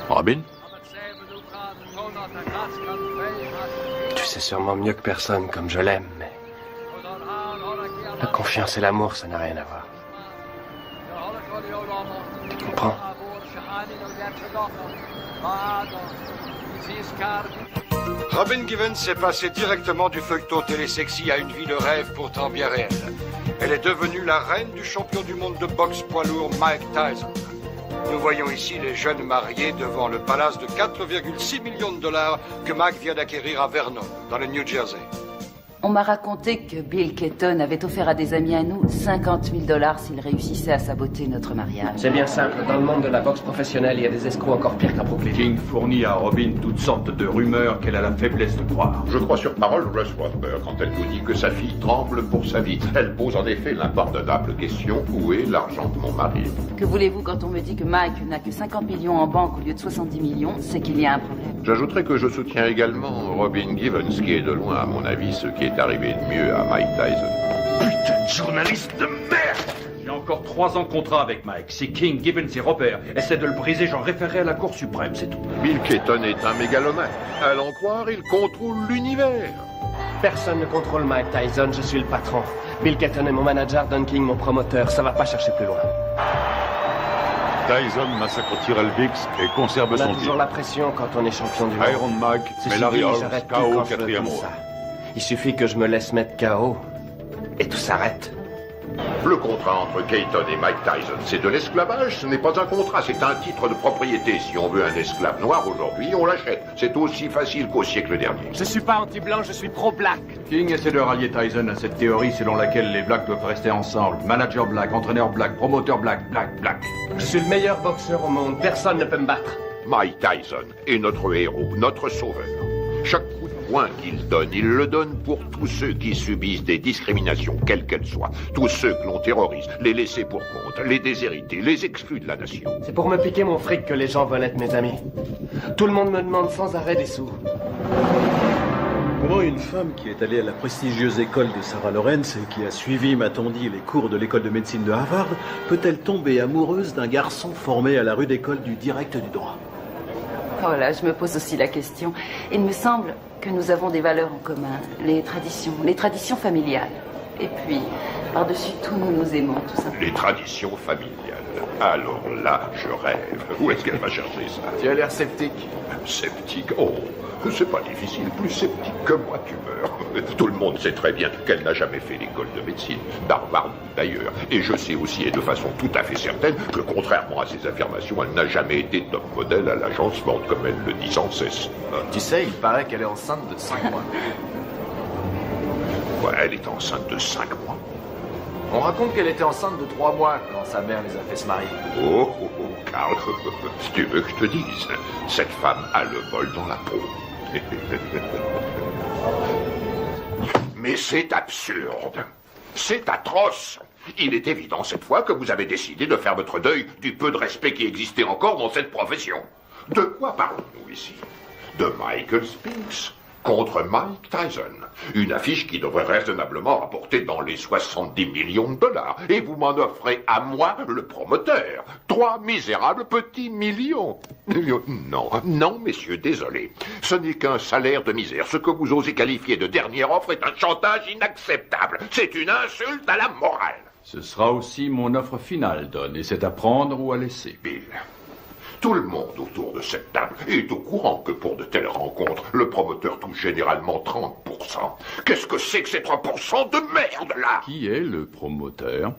Robin? Tu sais sûrement mieux que personne comme je l'aime, mais la confiance et l'amour, ça n'a rien à voir. Tu comprends? Robin Givens est passée directement du feuilleton télésexy à une vie de rêve pourtant bien réelle. Elle est devenue la reine du champion du monde de boxe poids lourd Mike Tyson. Nous voyons ici les jeunes mariés devant le palace de 4,6 millions de dollars que Mike vient d'acquérir à Vernon, dans le New Jersey. On m'a raconté que Bill Keaton avait offert à des amis à nous 50 000 $ s'ils réussissaient à saboter notre mariage. C'est bien simple. Dans le monde de la boxe professionnelle, il y a des escrocs encore pires qu'à Brooklyn. King fournit à Robin toutes sortes de rumeurs qu'elle a la faiblesse de croire. Je crois sur parole Russ Wadsworth quand elle nous dit que sa fille tremble pour sa vie. Elle pose en effet l'impardonnable question: où est l'argent de mon mari? Que voulez-vous quand on me dit que Mike n'a que 50 millions en banque au lieu de 70 millions? C'est qu'il y a un problème. J'ajouterai que je soutiens également Robin Givens, qui est de loin, à mon avis, ce qui est arrivé de mieux à Mike Tyson. Putain de journaliste de merde! J'ai encore 3 ans de contrat avec Mike. Si King, Givens et Robert essaient de le briser, j'en référerai à la Cour suprême, c'est tout. Bill Keaton est un mégalomane. À l'en croire, il contrôle l'univers. Personne ne contrôle Mike Tyson, je suis le patron. Bill Keaton est mon manager, Don King mon promoteur. Ça va pas chercher plus loin. Tyson massacre Tyrell Biggs et conserve on son a toujours la pression quand on est champion du monde. Iron Mike, mais Larry Holmes, KO au 4e round. Il suffit que je me laisse mettre KO et tout s'arrête. Le contrat entre Keaton et Mike Tyson, c'est de l'esclavage. Ce n'est pas un contrat, c'est un titre de propriété. Si on veut un esclave noir aujourd'hui, on l'achète. C'est aussi facile qu'au siècle dernier. Je suis pas anti-blanc, je suis pro-black. King essaie de rallier Tyson à cette théorie selon laquelle les blacks doivent rester ensemble. Manager black, entraîneur black, promoteur black, black. Je suis le meilleur boxeur au monde, personne ne peut me battre. Mike Tyson est notre héros, notre sauveur. Chaque coup de poing qu'il donne, il le donne pour tous ceux qui subissent des discriminations, quelles qu'elles soient. Tous ceux que l'on terrorise, les laissés pour compte, les déshérités, les exclus de la nation. C'est pour me piquer mon fric que les gens veulent être mes amis. Tout le monde me demande sans arrêt des sous. Comment une femme qui est allée à la prestigieuse école de Sarah Lawrence et qui a suivi, m'a-t-on dit, les cours de l'école de médecine de Harvard, peut-elle tomber amoureuse d'un garçon formé à la rude école du direct du droit? Oh là, je me pose aussi la question. Il me semble que nous avons des valeurs en commun, les traditions familiales. Et puis, par-dessus tout, nous nous aimons, tout simplement. Les traditions familiales. Alors là, je rêve. Où est-ce qu'elle va chercher ça? Tu as l'air sceptique. Sceptique? Oh, c'est pas difficile. Plus sceptique que moi, tu meurs. Tout le monde sait très bien qu'elle n'a jamais fait l'école de médecine. Barbare d'ailleurs. Et je sais aussi, et de façon tout à fait certaine, que contrairement à ses affirmations, elle n'a jamais été top modèle à l'agencement, comme elle le dit sans cesse. Tu sais, il paraît qu'elle est enceinte de 5 mois. Ouais, elle est enceinte de 5 mois. On raconte qu'elle était enceinte de 3 mois quand sa mère les a fait se marier. Oh, Carl, si tu veux que je te dise, cette femme a le bol dans la peau. Mais c'est absurde. C'est atroce. Il est évident cette fois que vous avez décidé de faire votre deuil du peu de respect qui existait encore dans cette profession. De quoi parlons-nous ici? De Michael Spinks contre Mike Tyson. Une affiche qui devrait raisonnablement rapporter dans les 70 millions de dollars. Et vous m'en offrez à moi, le promoteur, 3 misérables petits millions. Non, non, messieurs, désolé. Ce n'est qu'un salaire de misère. Ce que vous osez qualifier de dernière offre est un chantage inacceptable. C'est une insulte à la morale. Ce sera aussi mon offre finale, Don, et c'est à prendre ou à laisser. Bill, tout le monde autour de cette table est au courant que pour de telles rencontres, le promoteur touche généralement 30%. Qu'est-ce que c'est que ces 3% de merde, là? Qui est le promoteur?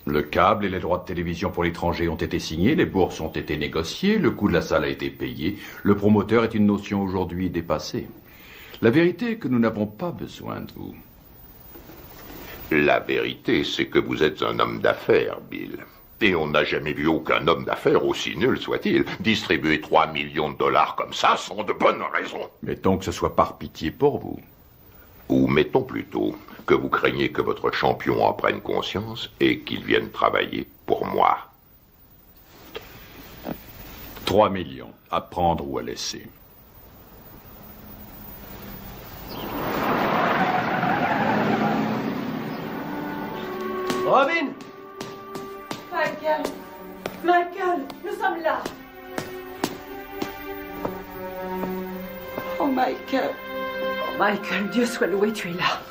Le câble et les droits de télévision pour l'étranger ont été signés, les bourses ont été négociées, le coût de la salle a été payé. Le promoteur est une notion aujourd'hui dépassée. La vérité est que nous n'avons pas besoin de vous. La vérité, c'est que vous êtes un homme d'affaires, Bill. Et on n'a jamais vu aucun homme d'affaires, aussi nul soit-il, distribuer 3 millions de dollars comme ça sans de bonnes raisons. Mettons que ce soit par pitié pour vous. Ou mettons plutôt que vous craignez que votre champion en prenne conscience et qu'il vienne travailler pour moi. 3 millions, à prendre ou à laisser. Robin! Michael! Michael, nous sommes là! Oh, Michael. Oh, Michael, Dieu soit loué, tu es là.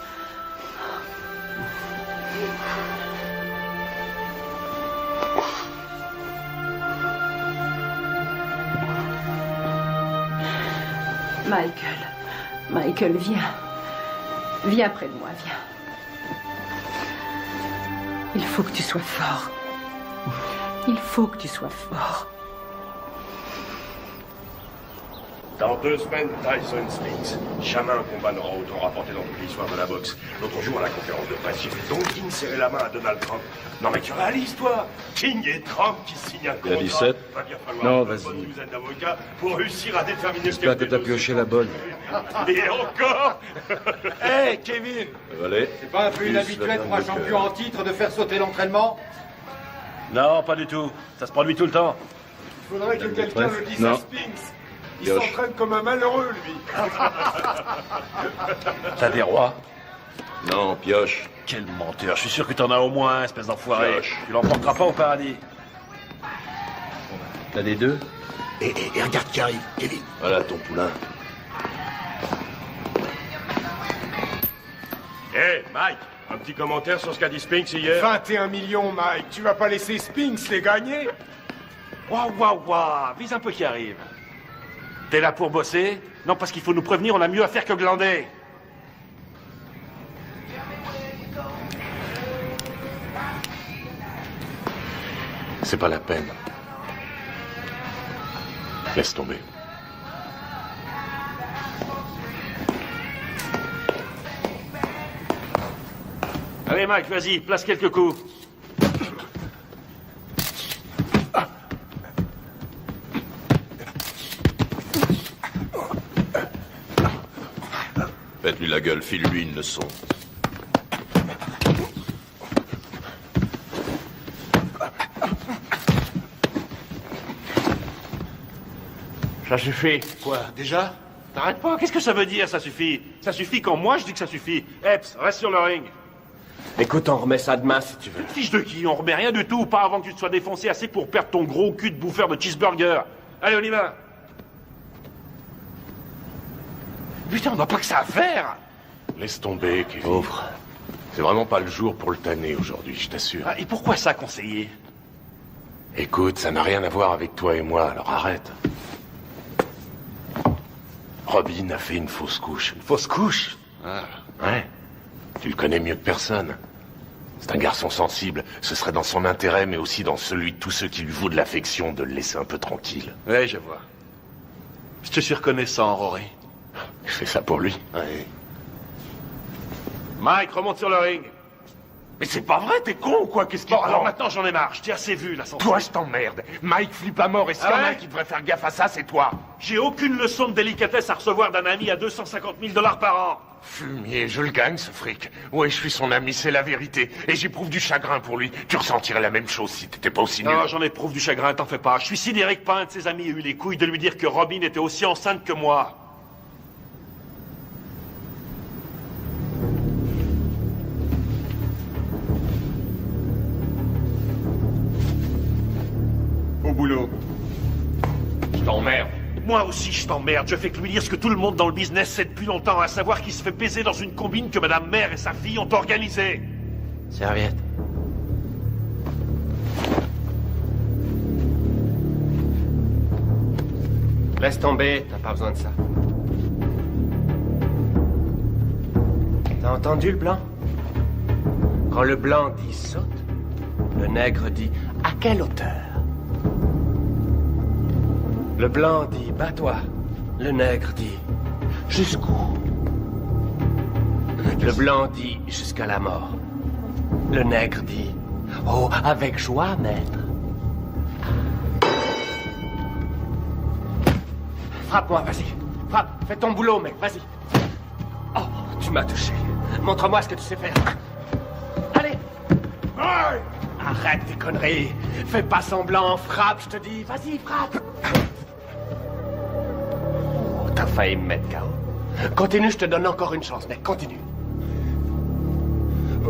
Michael. Michael, viens. Viens près de moi, viens. Il faut que tu sois fort. Il faut que tu sois fort. Dans 2 semaines, Tyson Spinks. Jamais un combat n'aura autant rapporté dans toute l'histoire de la boxe. L'autre jour, à la conférence de presse, j'ai vu Don King serrer la main à Donald Trump. Non mais tu réalises, toi? King et Trump qui signent un contrat. Il y a 17. Va bien falloir Non, une vas-y. bonne douzaine d'avocats pour réussir à déterminer ce J'espère que t'as pioché la bonne. Et encore. Hé, Kevin! Allez. C'est pas un peu inhabituel pour un champion en titre de faire sauter l'entraînement? Non, pas du tout. Ça se produit tout le temps. Il faudrait que quelqu'un le dise Non. à Spinks. Il Pioche. s'entraîne comme un malheureux, lui. T'as des rois? Non, pioche. Quel menteur. Je suis sûr que t'en as au moins un, espèce d'enfoiré. Tu l'emporteras pas au paradis. T'as des deux? Et regarde qui arrive, Kevin. Voilà ton poulain. Hé, Mike, un petit commentaire sur ce qu'a dit Spinks hier? 21 millions, Mike. Tu vas pas laisser Spinks les gagner? Waouh, waouh, waouh. Vise un peu qui arrive. T'es là pour bosser? Non, parce qu'il faut nous prévenir, on a mieux à faire que glander. C'est pas la peine. Laisse tomber. Allez, Mike, vas-y, place quelques coups. Faites-lui la gueule, file-lui une leçon. Ça suffit. Quoi, déjà? T'arrêtes pas, qu'est-ce que ça veut dire, ça suffit? Ça suffit quand moi je dis que ça suffit. Epps, reste sur le ring. Écoute, on remet ça demain si tu veux. Fiche de qui? On remet rien du tout, pas avant que tu te sois défoncé assez pour perdre ton gros cul de bouffeur de cheeseburger. Allez, on y va. Putain, on n'a pas que ça à faire. Laisse tomber, Kevin. Pauvre. C'est vraiment pas le jour pour le tanner aujourd'hui, je t'assure. Ah, et pourquoi ça, conseiller? Écoute, ça n'a rien à voir avec toi et moi, alors arrête. Robin a fait une fausse couche. Une fausse couche? Ah, ouais. Tu le connais mieux que personne. C'est un garçon sensible. Ce serait dans son intérêt, mais aussi dans celui de tous ceux qui lui vouent de l'affection, de le laisser un peu tranquille. Ouais, je vois. Je te suis reconnaissant, Rory. Je fais ça pour lui. Ouais. Mike, remonte sur le ring. Mais c'est pas vrai, t'es con ou quoi? Qu'est-ce qui... Bon, alors maintenant j'en ai marre, je t'ai assez vu là. Toi, je t'emmerde. Mike flippe à mort et s'il y en a un qui devrait faire gaffe à ça, c'est toi. J'ai aucune leçon de délicatesse à recevoir d'un ami à 250 000 $ par an. Fumier, je le gagne ce fric. Ouais, je suis son ami, c'est la vérité. Et j'éprouve du chagrin pour lui. Tu ressentirais la même chose si t'étais pas aussi nul. Non, j'en éprouve du chagrin, t'en fais pas. Je suis sidéré que pas un de ses amis ait eu les couilles de lui dire que Robin était aussi enceinte que moi. Au boulot. Je t'emmerde. Moi aussi, je t'emmerde. Je fais que lui dire ce que tout le monde dans le business sait depuis longtemps, à savoir qu'il se fait baiser dans une combine que Madame Mère et sa fille ont organisée. Serviette. Laisse tomber, t'as pas besoin de ça. T'as entendu le blanc? Quand le blanc dit saute, le nègre dit à quelle hauteur? Le blanc dit bats-toi, le nègre dit jusqu'où? Le blanc dit jusqu'à la mort. Le nègre dit oh, avec joie, maître. Frappe-moi, vas-y. Frappe, fais ton boulot, mec, vas-y. Oh, tu m'as touché. Montre-moi ce que tu sais faire. Allez. Arrête tes conneries. Fais pas semblant, frappe, je te dis. Vas-y, frappe. Oh, t'as failli me mettre KO. Continue, je te donne encore une chance, mec, continue.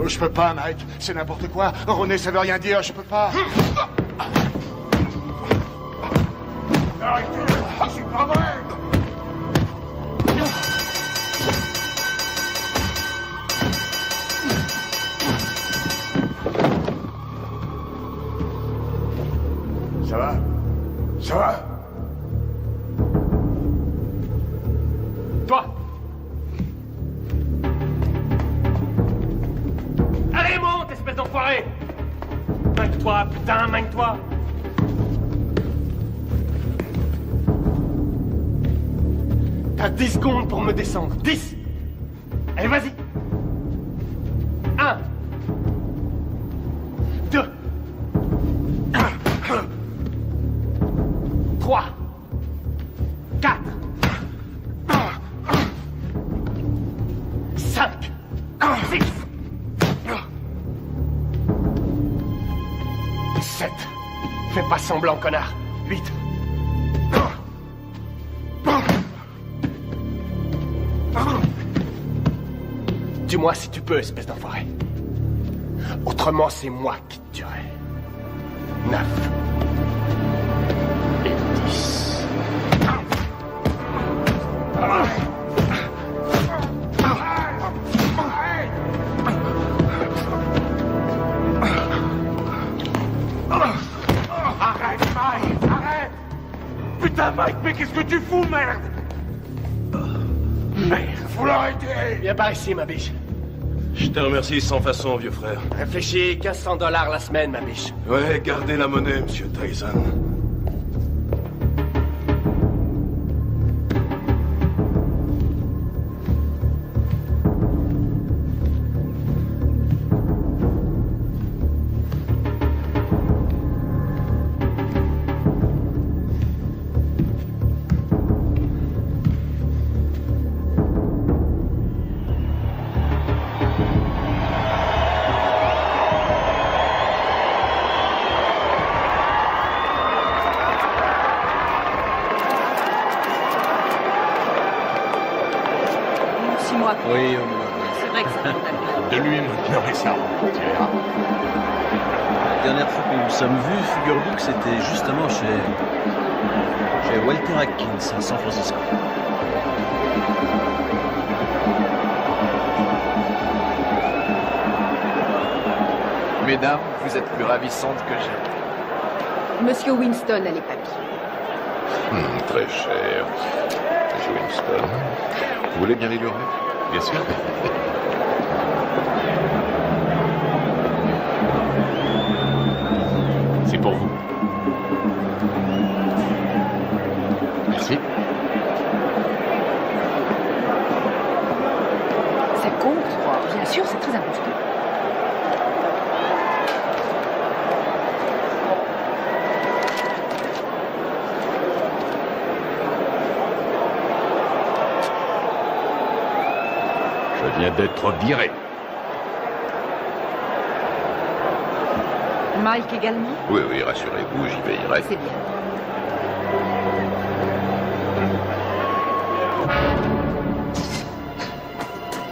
Je peux pas, Mike. C'est n'importe quoi. René, ça veut rien dire, je peux pas. Arrêtez, c'est pas vrai. Ça va? Ça va? Toi! Allez, monte, espèce d'enfoiré! Manque-toi, putain, manque-toi! T'as 10 secondes pour me descendre. 10! Allez, vas-y! 1 2 3 4 5 6 7 Fais pas semblant, connard. 8 Dis-moi si tu peux, espèce d'enfoiré. Autrement, c'est moi qui te tuerai. 9 et 10. Arrête, Mike, arrête! Putain, Mike, mais qu'est-ce que tu fous, merde? Merde, faut l'arrêter! Viens par ici, ma biche. Je te remercie sans façon, vieux frère. Réfléchis, 1500 $ la semaine, ma biche. Ouais, gardez la monnaie, monsieur Tyson. Oui, c'est vrai que ça De lui maintenant, et ça, tu verras. La dernière fois que nous nous sommes vus, figure-vous que c'était justement chez Walter Atkins à San Francisco. Mesdames, vous êtes plus ravissantes que jamais. Monsieur Winston a les papiers. Très cher. Monsieur Winston. Vous voulez bien les lui remettre? Bien sûr. C'est pour vous. Merci. Ça compte? Bien sûr, c'est très important. Je viens d'être viré. Mike également? Oui, oui, rassurez-vous, j'y veillerai. C'est bien.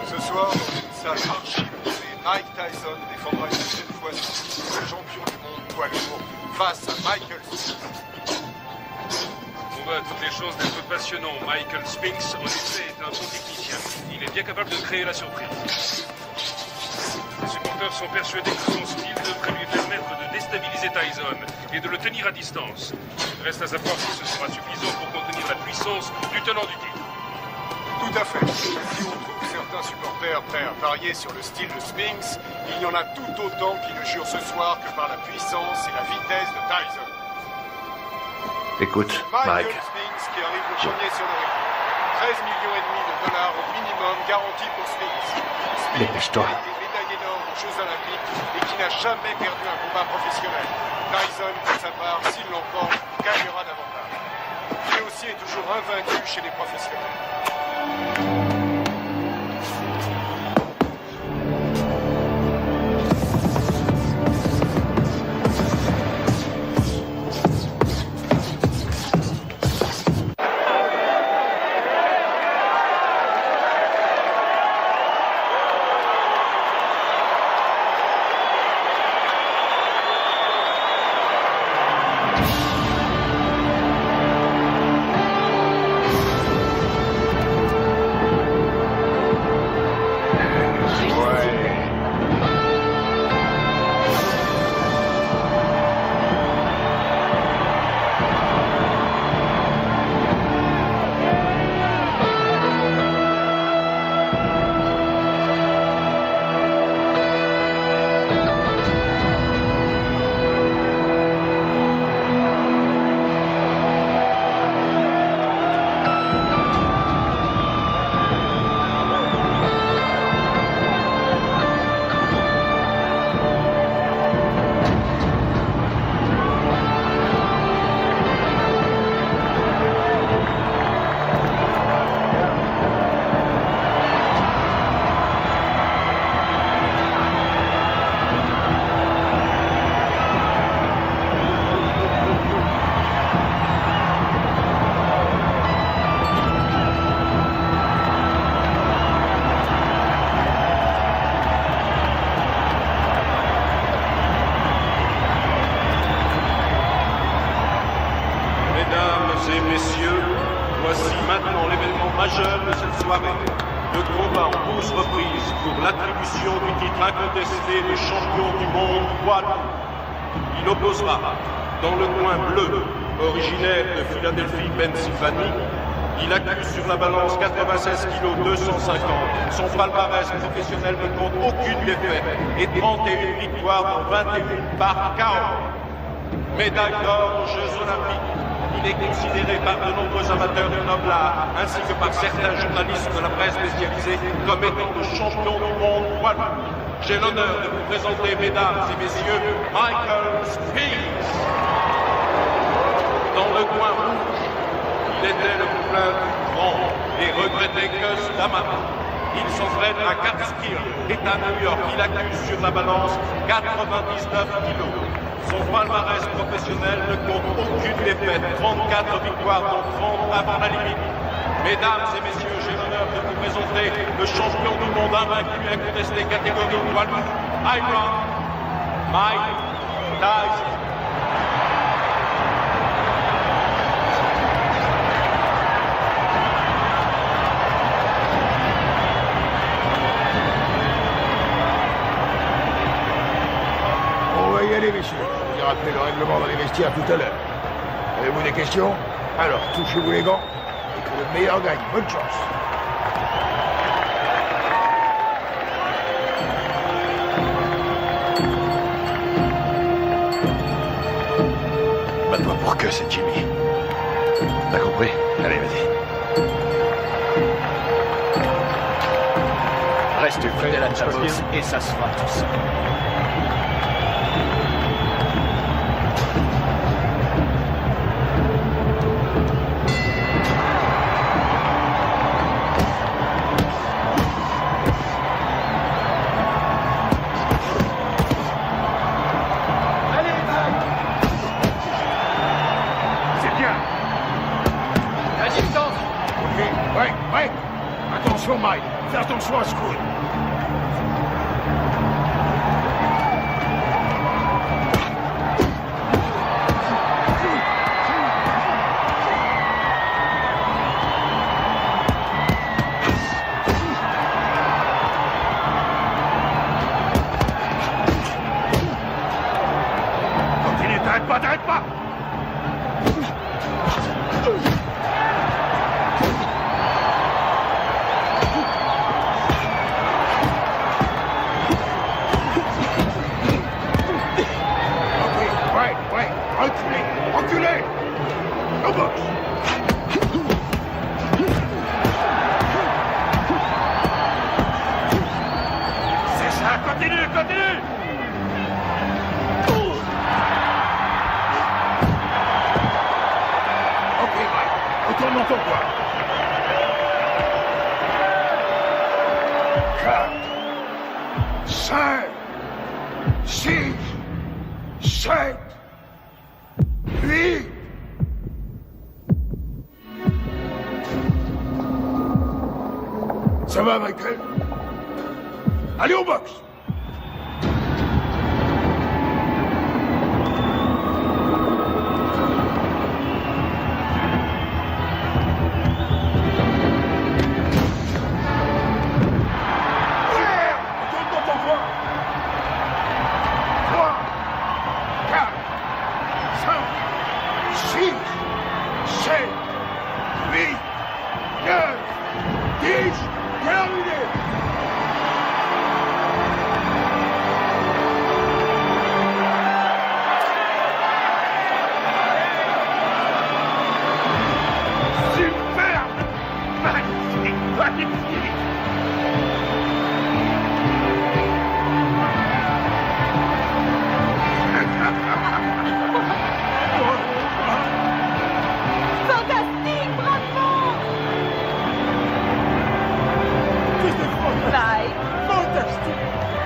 Ce soir, dans une salle archi-bondée, Mike Tyson défendra une deuxième fois son titre de champion du monde poids lourd face à Michael Spinks. On voit à toutes les chances d'être passionnant. Michael Spinks, en effet, est un bon technicien. Il est bien capable de créer la surprise. Les supporters sont persuadés que son style devrait lui permettre de déstabiliser Tyson et de le tenir à distance. Reste à savoir si ce sera suffisant pour contenir la puissance du tenant du titre. Tout à fait. Si on trouve certains supporters prêts à parier sur le style de Spinks, il y en a tout autant qui ne jurent ce soir que par la puissance et la vitesse de Tyson. Écoute, Michael Mike. Spinks qui arrive le premier sur le ring. 13,5 millions de dollars au minimum garantis pour Spinks. Dépêche-toi. Spinks a été médaillé d'or aux Jeux Olympiques et qui n'a jamais perdu un combat professionnel. Tyson, pour sa part, s'il l'emporte, gagnera davantage. Lui aussi est toujours invaincu chez les professionnels. incontesté de champion du monde poids lourd. Il opposera, dans le coin bleu, originaire de Philadelphie, Pennsylvanie, il accuse sur la balance 96 kg 250. Son palmarès professionnel ne compte aucune défaite et 31 victoires dans 21 par KO. Médaille d'or aux Jeux Olympiques. Il est considéré par de nombreux amateurs du noble art, ainsi que par certains journalistes de la presse spécialisée, comme étant le champion du monde poids lourd. J'ai l'honneur de vous présenter, mesdames et messieurs, Michael Spinks. Dans le coin rouge, il était le poulain du grand et regretté Gus D'Amato. Il s'entraîne à Catskill, État New York. Il accuse sur la balance 99 kilos. Son palmarès professionnel ne compte aucune défaite, 34 victoires dont 30 avant la limite. Mesdames et messieurs, j'ai l'honneur de vous présenter le champion du monde invaincu incontesté catégorie poids lourd, Iron Mike Tyson. On va y aller, messieurs. Je vous ai rappelé le règlement dans les vestiaires tout à l'heure. Avez-vous des questions? Alors, touchez-vous les gants et que le meilleur gagne. Bonne chance. Bats-toi pour que c'est Jimmy. T'as compris? Allez, vas-y. Reste fidèle à ta bosse et ça se fera tout seul. Attention, Mike. Fais attention à ce coup. Continue, t'arrêtes pas. Reculez! Au box! C'est ça, continue! Ok, Mike, retourne dans ton coin. 4, 5, 6, 7, 8. Ça va, Michael? Allez au box!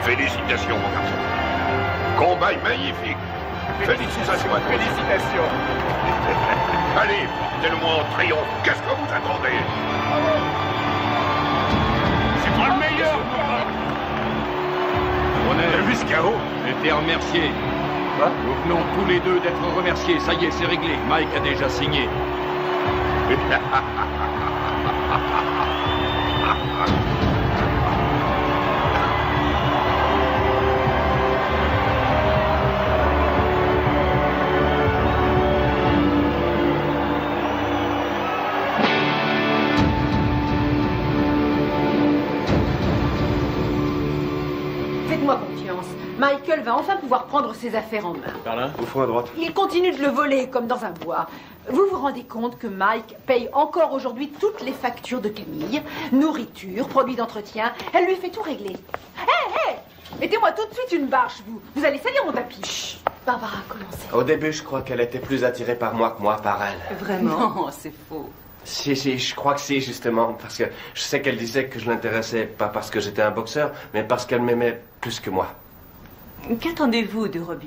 Félicitations, mon garçon. Combat magnifique. Félicitations. Allez, portez-le-moi en triomphe. Qu'est-ce que vous attendez? C'est moi le meilleur. On a vu ce chaos. Été remercié. Nous venons tous les deux d'être remerciés. Ça y est, c'est réglé. Mike a déjà signé. Faites-moi confiance. Michael va enfin pouvoir prendre ses affaires en main. Par là, au fond à droite. Il continue de le voler comme dans un bois. Vous vous rendez compte que Mike paye encore aujourd'hui toutes les factures de Camille, nourriture, produits d'entretien. Elle lui fait tout régler. Hé, mettez-moi tout de suite une bâche, vous. Vous allez salir mon tapis. Chut. Barbara, commencez. Au début, je crois qu'elle était plus attirée par moi que moi par elle. Vraiment? Non, c'est faux. Si, je crois que si, justement, parce que je sais qu'elle disait que je l'intéressais pas parce que j'étais un boxeur, mais parce qu'elle m'aimait plus que moi. Qu'attendez-vous de Robin?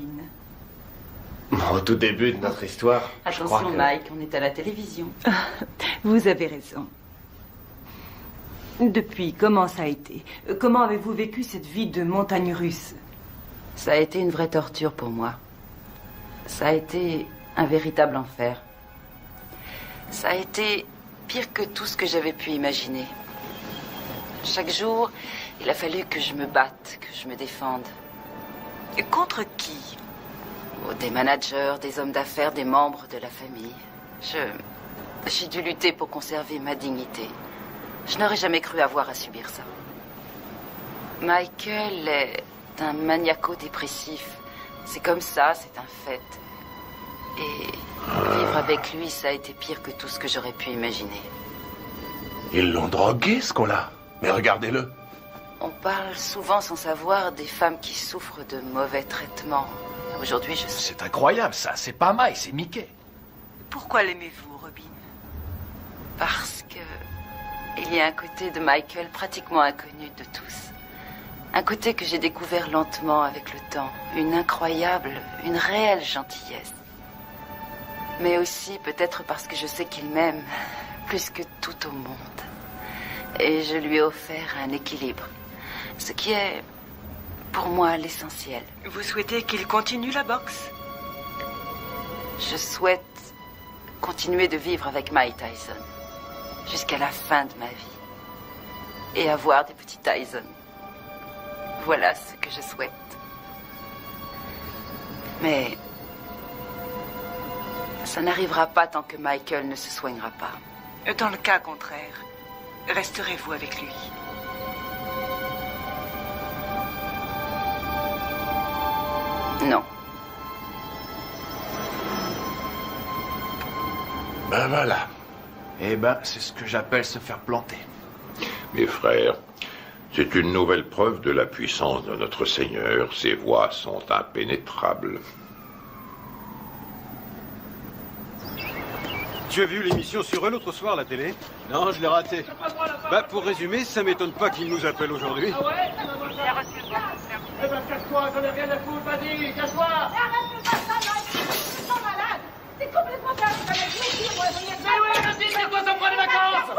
Au tout début de notre histoire, je crois Attention, que... Mike, on est à la télévision. Vous avez raison. Depuis, comment ça a été? Comment avez-vous vécu cette vie de montagne russe? Ça a été une vraie torture pour moi. Ça a été un véritable enfer. Ça a été pire que tout ce que j'avais pu imaginer. Chaque jour, il a fallu que je me batte, que je me défende. Et contre qui? Oh, des managers, des hommes d'affaires, des membres de la famille. J'ai dû lutter pour conserver ma dignité. Je n'aurais jamais cru avoir à subir ça. Michael est un maniaco-dépressif. C'est comme ça, c'est un fait. Et vivre avec lui, ça a été pire que tout ce que j'aurais pu imaginer. Ils l'ont drogué, ce con-là. Mais regardez-le. On parle souvent sans savoir des femmes qui souffrent de mauvais traitements. Aujourd'hui, je sais. C'est incroyable, ça. C'est pas Mike, c'est Mickey. Pourquoi l'aimez-vous, Robin? Parce que il y a un côté de Michael pratiquement inconnu de tous. Un côté que j'ai découvert lentement avec le temps. Une incroyable, une réelle gentillesse. Mais aussi peut-être parce que je sais qu'il m'aime plus que tout au monde. Et je lui ai offert un équilibre. Ce qui est, pour moi, l'essentiel. Vous souhaitez qu'il continue la boxe? Je souhaite continuer de vivre avec Mike Tyson jusqu'à la fin de ma vie. Et avoir des petits Tyson. Voilà ce que je souhaite. Mais ça n'arrivera pas tant que Michael ne se soignera pas. Dans le cas contraire, resterez-vous avec lui? Non. Ben voilà. Eh ben, c'est ce que j'appelle se faire planter. Mes frères, c'est une nouvelle preuve de la puissance de notre Seigneur. Ses voies sont impénétrables. Tu as vu l'émission sur eux l'autre soir, la télé? Non, je l'ai raté. Bah, pour résumer, ça m'étonne pas qu'ils nous appellent aujourd'hui. Ah ouais? Eh ben, casse-toi, j'en ai rien à foutre, vas-y, casse-toi! Arrête, c'est malade! T'es complètement dingue, mais ouais, vas-y, c'est quoi, ça prend des vacances?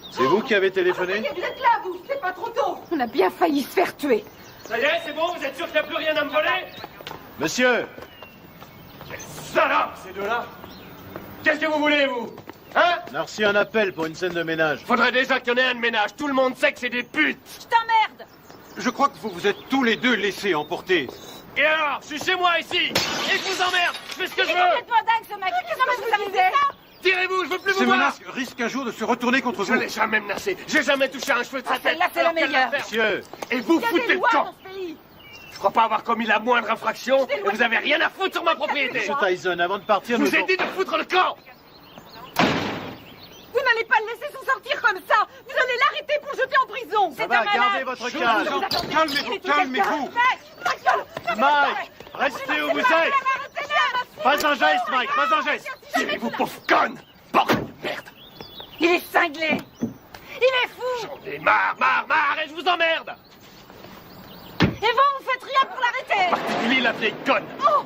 C'est vous qui avez téléphoné? Vous êtes là, vous, c'est pas trop tôt. On a bien failli se faire tuer. Ça y est, c'est bon, vous êtes sûr qu'il n'y a plus rien à me voler? Monsieur! Quelle salope, ces deux-là! Qu'est-ce que vous voulez, vous? Hein? On a reçu un appel pour une scène de ménage. Faudrait déjà qu'il y en ait un de ménage. Tout le monde sait que c'est des putes. Je t'emmerde! Je crois que vous vous êtes tous les deux laissés emporter. Et alors? Je suis chez moi, ici. Et je vous emmerde. Je fais ce que je veux. C'est complètement dingue, ce mec. Qu'est-ce que vous avez fait ça? Tirez-vous, je veux plus vous Ces voir. menaces risquent un jour de se retourner contre vous. Je l'ai jamais menacé. J'ai jamais touché un cheveu de sa tête. Celle-là, c'est la Alors qu'elle meilleure. va faire. Monsieur! Et vous Il y a foutez des le lois camp. dans ce pays. Je crois pas avoir commis la moindre infraction et vous avez rien à foutre sur ma propriété. Monsieur Tyson, avant de partir, Je nous vous ai dit de foutre le camp. Vous n'allez pas le laisser s'en sortir comme ça. Vous allez l'arrêter pour le jeter en prison. Ça va, gardez votre calme. Calmez-vous, calmez-vous. Mike, restez où vous êtes. Pas un geste, Mike, pas un geste. Tirez-vous, pauvre conne. Bordel de merde. Il est cinglé. Il est fou. J'en ai marre et je vous emmerde. Et vous, vous faites rien pour l'arrêter. En particulier la vieille conne. Oh.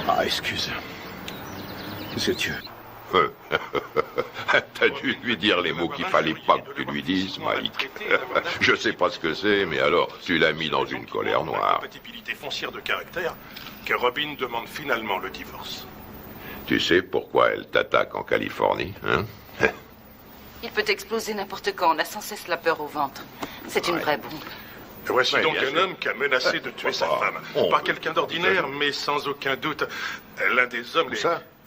Ah, excuse. Monsieur Dieu. T'as dû lui dire les mots qu'il fallait pas que tu lui dises, Mike. Je sais pas ce que c'est, mais alors, tu l'as mis dans une colère noire. Compatibilité foncière de caractère que Robin demande finalement le divorce. Tu sais pourquoi elle t'attaque en Californie, hein? Il peut exploser n'importe quand. On a sans cesse la peur au ventre. C'est une vraie bombe. Voici Ouais, donc bien un sûr. homme qui a menacé de tuer sa femme. Pas quelqu'un d'ordinaire, mais sans aucun doute l'un des hommes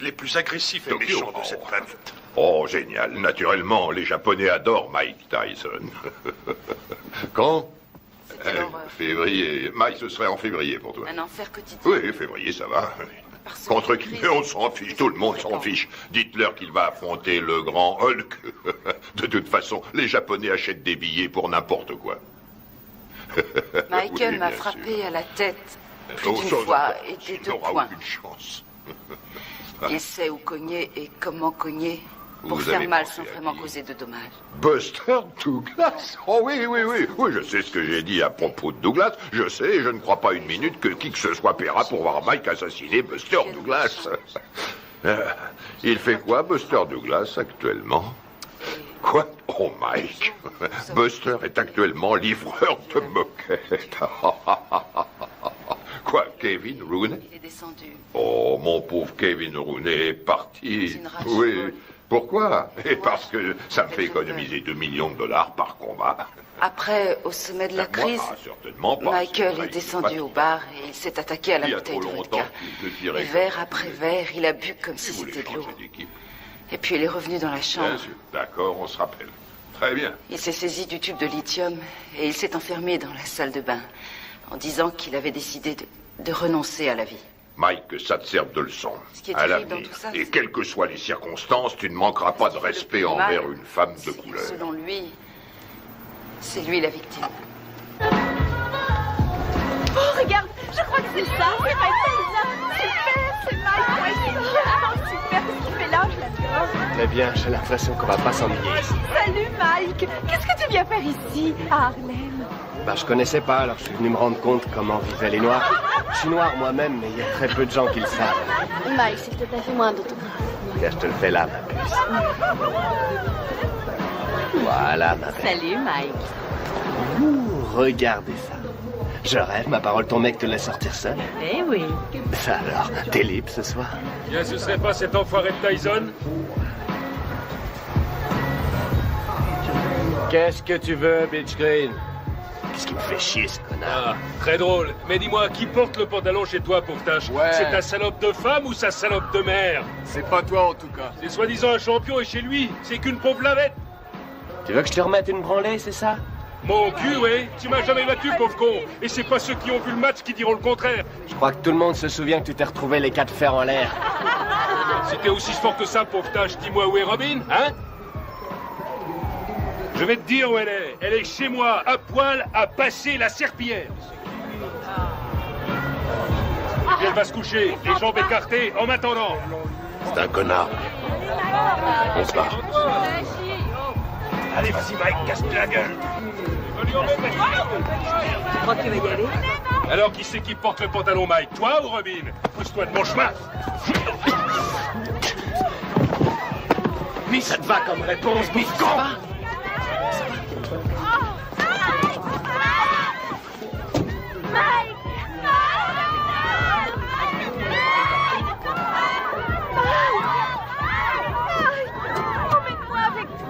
les plus agressifs et méchants de cette planète. Oh, génial. Naturellement, les Japonais adorent Mike Tyson. Quand? Février. Mike, ce serait en février pour toi. Un enfer quotidien. Oui, février, ça va. Contre qui? Mais on s'en fiche, tout le monde s'en fiche. Dites-leur qu'il va affronter le grand Hulk. De toute façon, les Japonais achètent des billets pour n'importe quoi. Michael Oui, m'a bien frappé sûr. à la tête plus Oh, d'une ça, fois d'accord. et des Tu deux n'auras points. aucune chance. Il sait où cogner et comment cogner pour Vous faire avez mal pensé sans à vraiment qui? causer de dommages. Buster Douglas? Oh oui, je sais ce que j'ai dit à propos de Douglas. Je sais, et je ne crois pas une minute que qui que ce soit paiera pour voir Mike assassiner Buster Douglas. Il fait quoi, Buster Douglas, actuellement? Quoi? Oh, Mike. Buster est actuellement livreur de moquettes. Quoi, Kevin Rooney? Il est descendu. Oh, mon pauvre Kevin Rooney est parti. une rage Oui. folle. Pourquoi? Et parce que ça me fait économiser 2 millions de dollars par combat. Après, au sommet de la Moi, crise, certainement pas. Michael C'est est descendu au bar et il s'est attaqué à la Il y a bouteille trop de longtemps vodka. qu'il te tirait Et comme verre ça. après verre, il a bu comme si c'était de l'eau. Et puis il est revenu dans la Bien chambre. sûr. D'accord, on se rappelle. Très bien. Il s'est saisi du tube de lithium et il s'est enfermé dans la salle de bain en disant qu'il avait décidé de renoncer à la vie. Mike, que ça te serve de leçon. Ce qui est à terrible l'avenir. dans tout ça, Et c'est- quelles que soient les circonstances, tu ne manqueras pas de respect mal, envers une femme de couleur. Selon lui, c'est lui la victime. Oh, regarde, je crois que c'est ça. C'est Mike Tyson. Super, c'est Mike Tyson. Oh, super, qu'est-ce qu'il fait là? Je l'adore. Très bien, j'ai l'impression qu'on va pas s'ennuyer ici. Salut, Mike. Qu'est-ce que tu viens faire ici, à Harlem? Bah, je connaissais pas, alors je suis venu me rendre compte comment vivaient les Noirs. Je suis noir moi-même, mais il y a très peu de gens qui le savent. Mike, s'il te plaît, fais-moi un autographe. Tiens, je te le fais là, ma puce. Voilà, ma belle. Salut, Mike. Ouh, regardez ça. Je rêve, ma parole, ton mec te laisse sortir seul. Eh oui. Ça alors, t'es libre ce soir? Bien, ce serait pas cet enfoiré de Tyson? Qu'est-ce que tu veux, Bitch Green? Qu'est-ce qui me fait chier, ce connard? Ah, très drôle. Mais dis-moi, qui porte le pantalon chez toi, pauvre tâche? Ouais. C'est ta salope de femme ou sa salope de mère? C'est pas toi, en tout cas. C'est soi-disant un champion et chez lui, c'est qu'une pauvre lavette. Tu veux que je te remette une branlée, c'est ça? Mon cul, oui. Tu m'as jamais battu, pauvre con. Et c'est pas ceux qui ont vu le match qui diront le contraire. Je crois que tout le monde se souvient que tu t'es retrouvé les 4 fers en l'air. Si t'es aussi fort que ça, pauvre tâche, dis-moi où est Robin, hein? Je vais te dire où elle est. Elle est chez moi, à poil, à passer la serpillière. Et elle va se coucher, les jambes écartées, en m'attendant. C'est un connard. On se barre. Allez, vas-y, Mike, casse-toi la gueule. Tu crois que tu vas y aller? Alors, qui c'est qui porte le pantalon, Mike? Toi ou Robin? Pousse-toi de mon chemin. Mais ça te va comme réponse, bif con! Emmène-moi avec toi.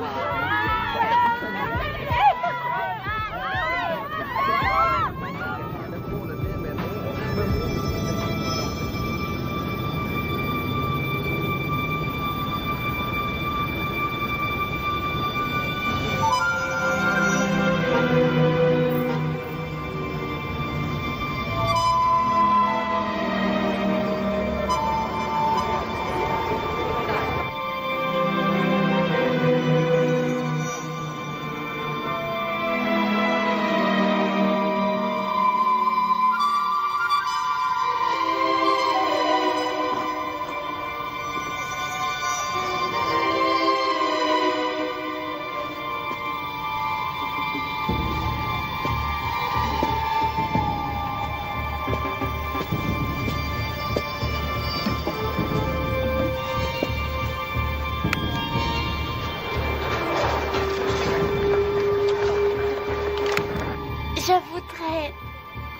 Je voudrais...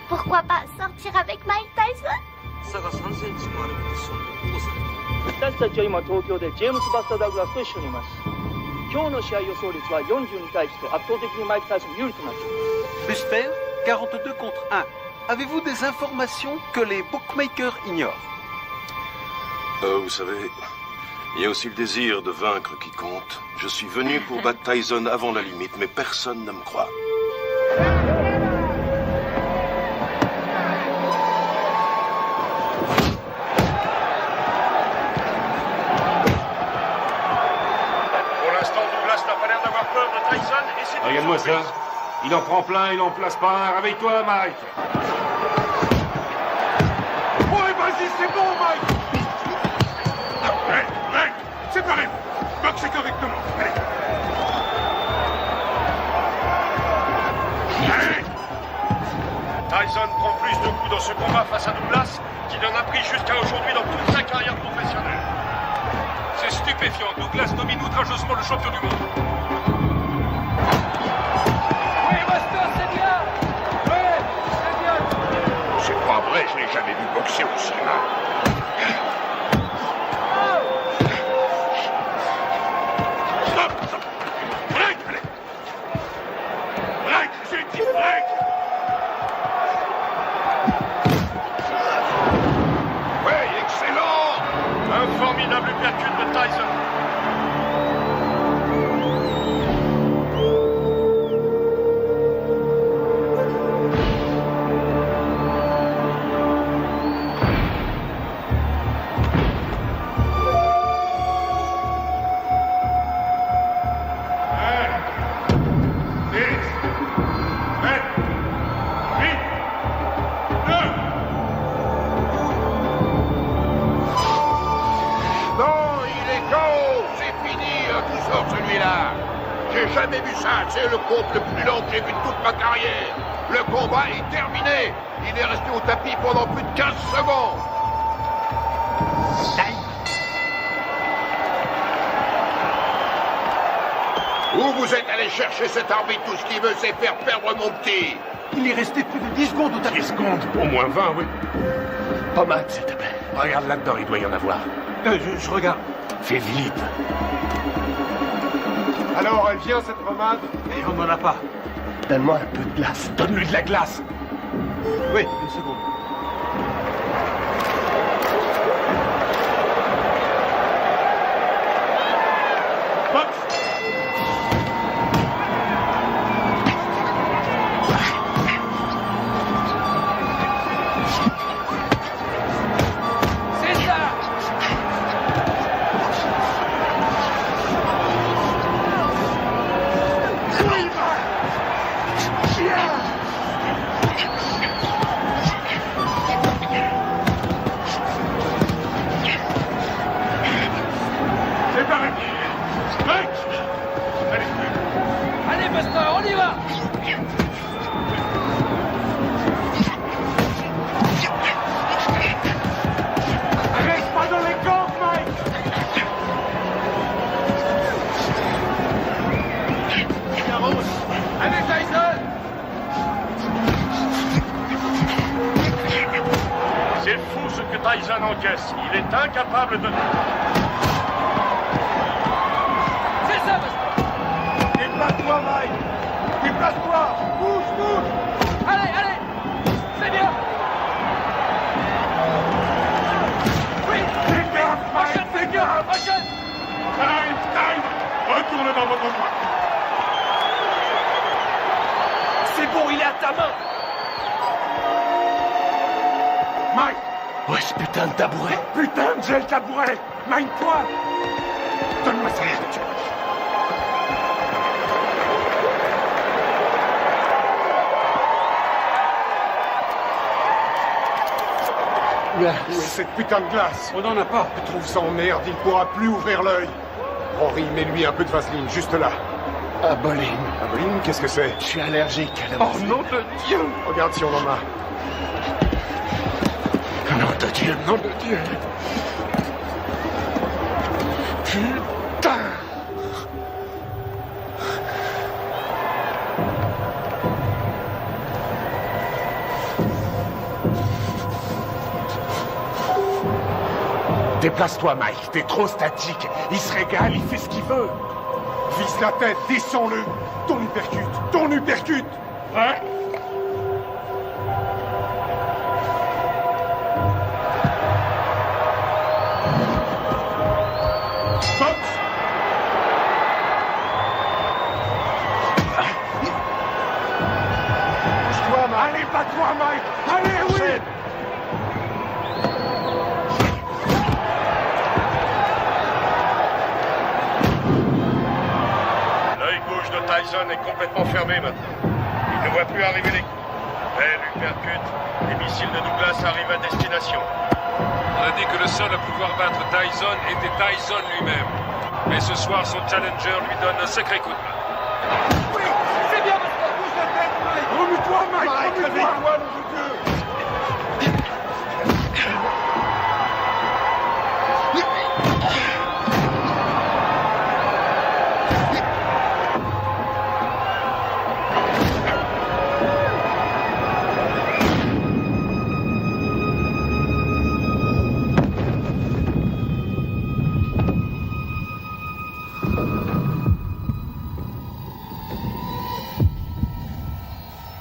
Pourquoi pas sortir avec Mike Tyson? 差が3センチもあるポジションで保護されている。私たちは今東京でジェームス・バスター・ダグラスと一緒にいます。今日の試合予想率は40に対して圧倒的にマイク・タイソン有利となっています。 Buster, 42 contre 1. Avez-vous des informations que les bookmakers ignorent? Vous savez, il y a aussi le désir de vaincre qui compte. Je suis venu pour battre Tyson avant la limite, mais personne ne me croit. Pour l'instant, Douglas n'a pas l'air d'avoir peur de Tyson et c'est... Regarde-moi ça. Il en prend plein, il en place pas un. Réveille-toi, Mike. Ouais, vas-y, c'est bon, Mike. Mike, séparez-vous. Boxez correctement. Allez. Allez. Tyson prend plus de coups dans ce combat face à Douglas qu'il en a pris jusqu'à aujourd'hui dans toute sa carrière professionnelle. C'est stupéfiant. Douglas domine outrageusement le champion du monde. C'est pas vrai, je l'ai jamais vu boxer aussi mal. Stop, stop. Break, allez. Break, j'ai dit break. Ouais, excellent. Un formidable uppercut de Tyson. Non, il est KO. C'est fini, tout sort celui-là. J'ai jamais vu ça. C'est le compte le plus long que j'ai vu de toute ma carrière. Le combat est terminé. Il est resté au tapis pendant plus de 15 secondes. Où vous êtes allé chercher cet arbitre? Tout ce qu'il veut, c'est faire perdre mon petit. Il est resté plus de 10 secondes au tapis. 10 secondes? Au moins 20, oui. Pommade, s'il te plaît. Regarde là-dedans, il doit y en avoir. Je regarde. Fais vite. Alors, elle vient, cette pommade? Et on n'en a pas. Donne-moi un peu de glace. Donne-lui de la glace. Oui, une seconde. Tyson encaisse. Il est incapable de... C'est ça, Buster. Déplace-toi, Mike. Déplace-toi. Bouge, bouge. Allez, allez. C'est bien. Oui. Fais gaffe, Mike. Fais gaffe. Prochaine. Time. Retourne dans votre coin. C'est bon, il est à ta main. Mike. Ouais, ce putain de tabouret. Putain, j'ai le tabouret. Mine-toi. Donne-moi ça. Où est cette putain de glace? On n'en a pas. Je trouve ça en merde, il pourra plus ouvrir l'œil. Henri, mets-lui un peu de vaseline, juste là. Aboline. Aboline, qu'est-ce que c'est? Je suis allergique à la vaseline. Oh nom de Dieu! Regarde si on en a. Nom de Dieu, nom de Dieu. Putain! Déplace-toi, Mike. T'es trop statique. Il se régale, il fait ce qu'il veut. Vise la tête, descends-le. Ton uppercut, ton uppercut. Hein? Bouge-toi, Mike. Allez, bats-toi, Mike. Allez, oui. L'œil gauche de Tyson est complètement fermé maintenant. Il ne voit plus arriver les coups. Belle uppercut. Les missiles de Douglas arrivent à destination. On a dit que le seul à pouvoir battre Tyson était Tyson lui-même. Mais ce soir, son challenger lui donne un sacré coup de main. Oui, c'est bien, bouge la tête, Mike. Remue-toi, Mike. Remue-toi, nom de Dieu.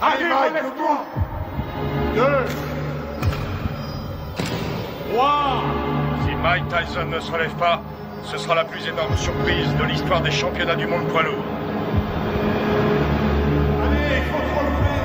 Allez, Mike, lève-toi. 2, 3. Si Mike Tyson ne se relève pas, ce sera la plus énorme surprise de l'histoire des championnats du monde poids lourd. Allez, il faut te relever.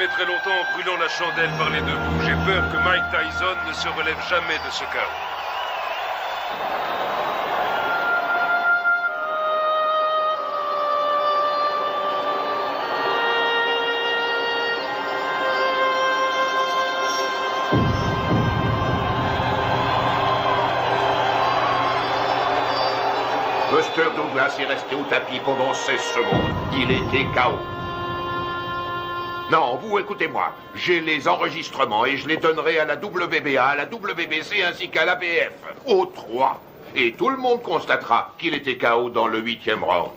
jamais très longtemps en brûlant la chandelle par les deux bouts. J'ai peur que Mike Tyson ne se relève jamais de ce chaos. Buster Douglas est resté au tapis pendant 16 secondes. Il était KO. Non, vous écoutez-moi. J'ai les enregistrements et je les donnerai à la WBA, à la WBC ainsi qu'à l'ABF. Aux 3. Et tout le monde constatera qu'il était KO dans le 8e round.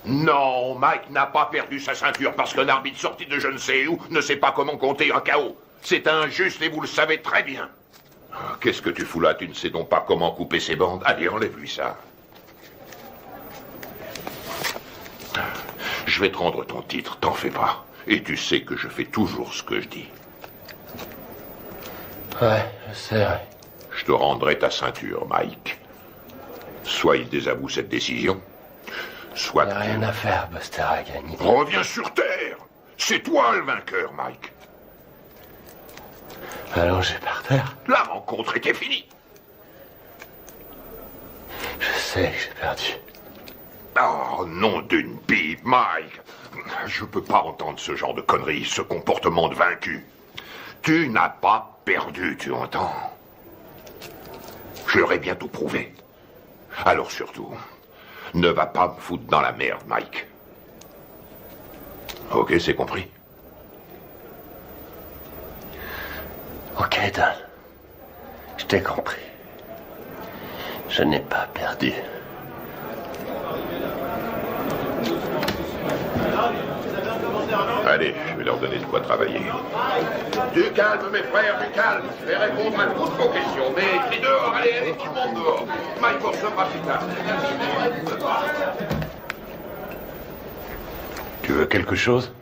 Non, Mike n'a pas perdu sa ceinture parce qu'un arbitre sorti de je ne sais où ne sait pas comment compter un KO. C'est injuste et vous le savez très bien. Qu'est-ce que tu fous là? Tu ne sais donc pas comment couper ses bandes? Allez, enlève-lui ça. Je vais te rendre ton titre, t'en fais pas. Et tu sais que je fais toujours ce que je dis. Ouais, je sais, ouais. Je te rendrai ta ceinture, Mike. Soit il désavoue cette décision, soit... Il n'y a rien à faire, Buster a gagné. Reviens sur Terre. C'est toi le vainqueur, Mike. Allongé par terre. La rencontre était finie. Je sais que j'ai perdu. Oh, nom d'une pipe, Mike. Je peux pas entendre ce genre de conneries, ce comportement de vaincu. Tu n'as pas perdu, tu entends? Je leur ai bientôt prouvé. Alors surtout, ne va pas me foutre dans la merde, Mike. Ok, c'est compris? Ok, Don. Je t'ai compris. Je n'ai pas perdu. Allez, je vais leur donner de quoi travailler. Du calme, mes frères, du calme. Je vais répondre à toutes vos questions. Mais crie dehors, allez, tout le monde dehors. Mike vous recevra plus tard. Tu veux quelque chose?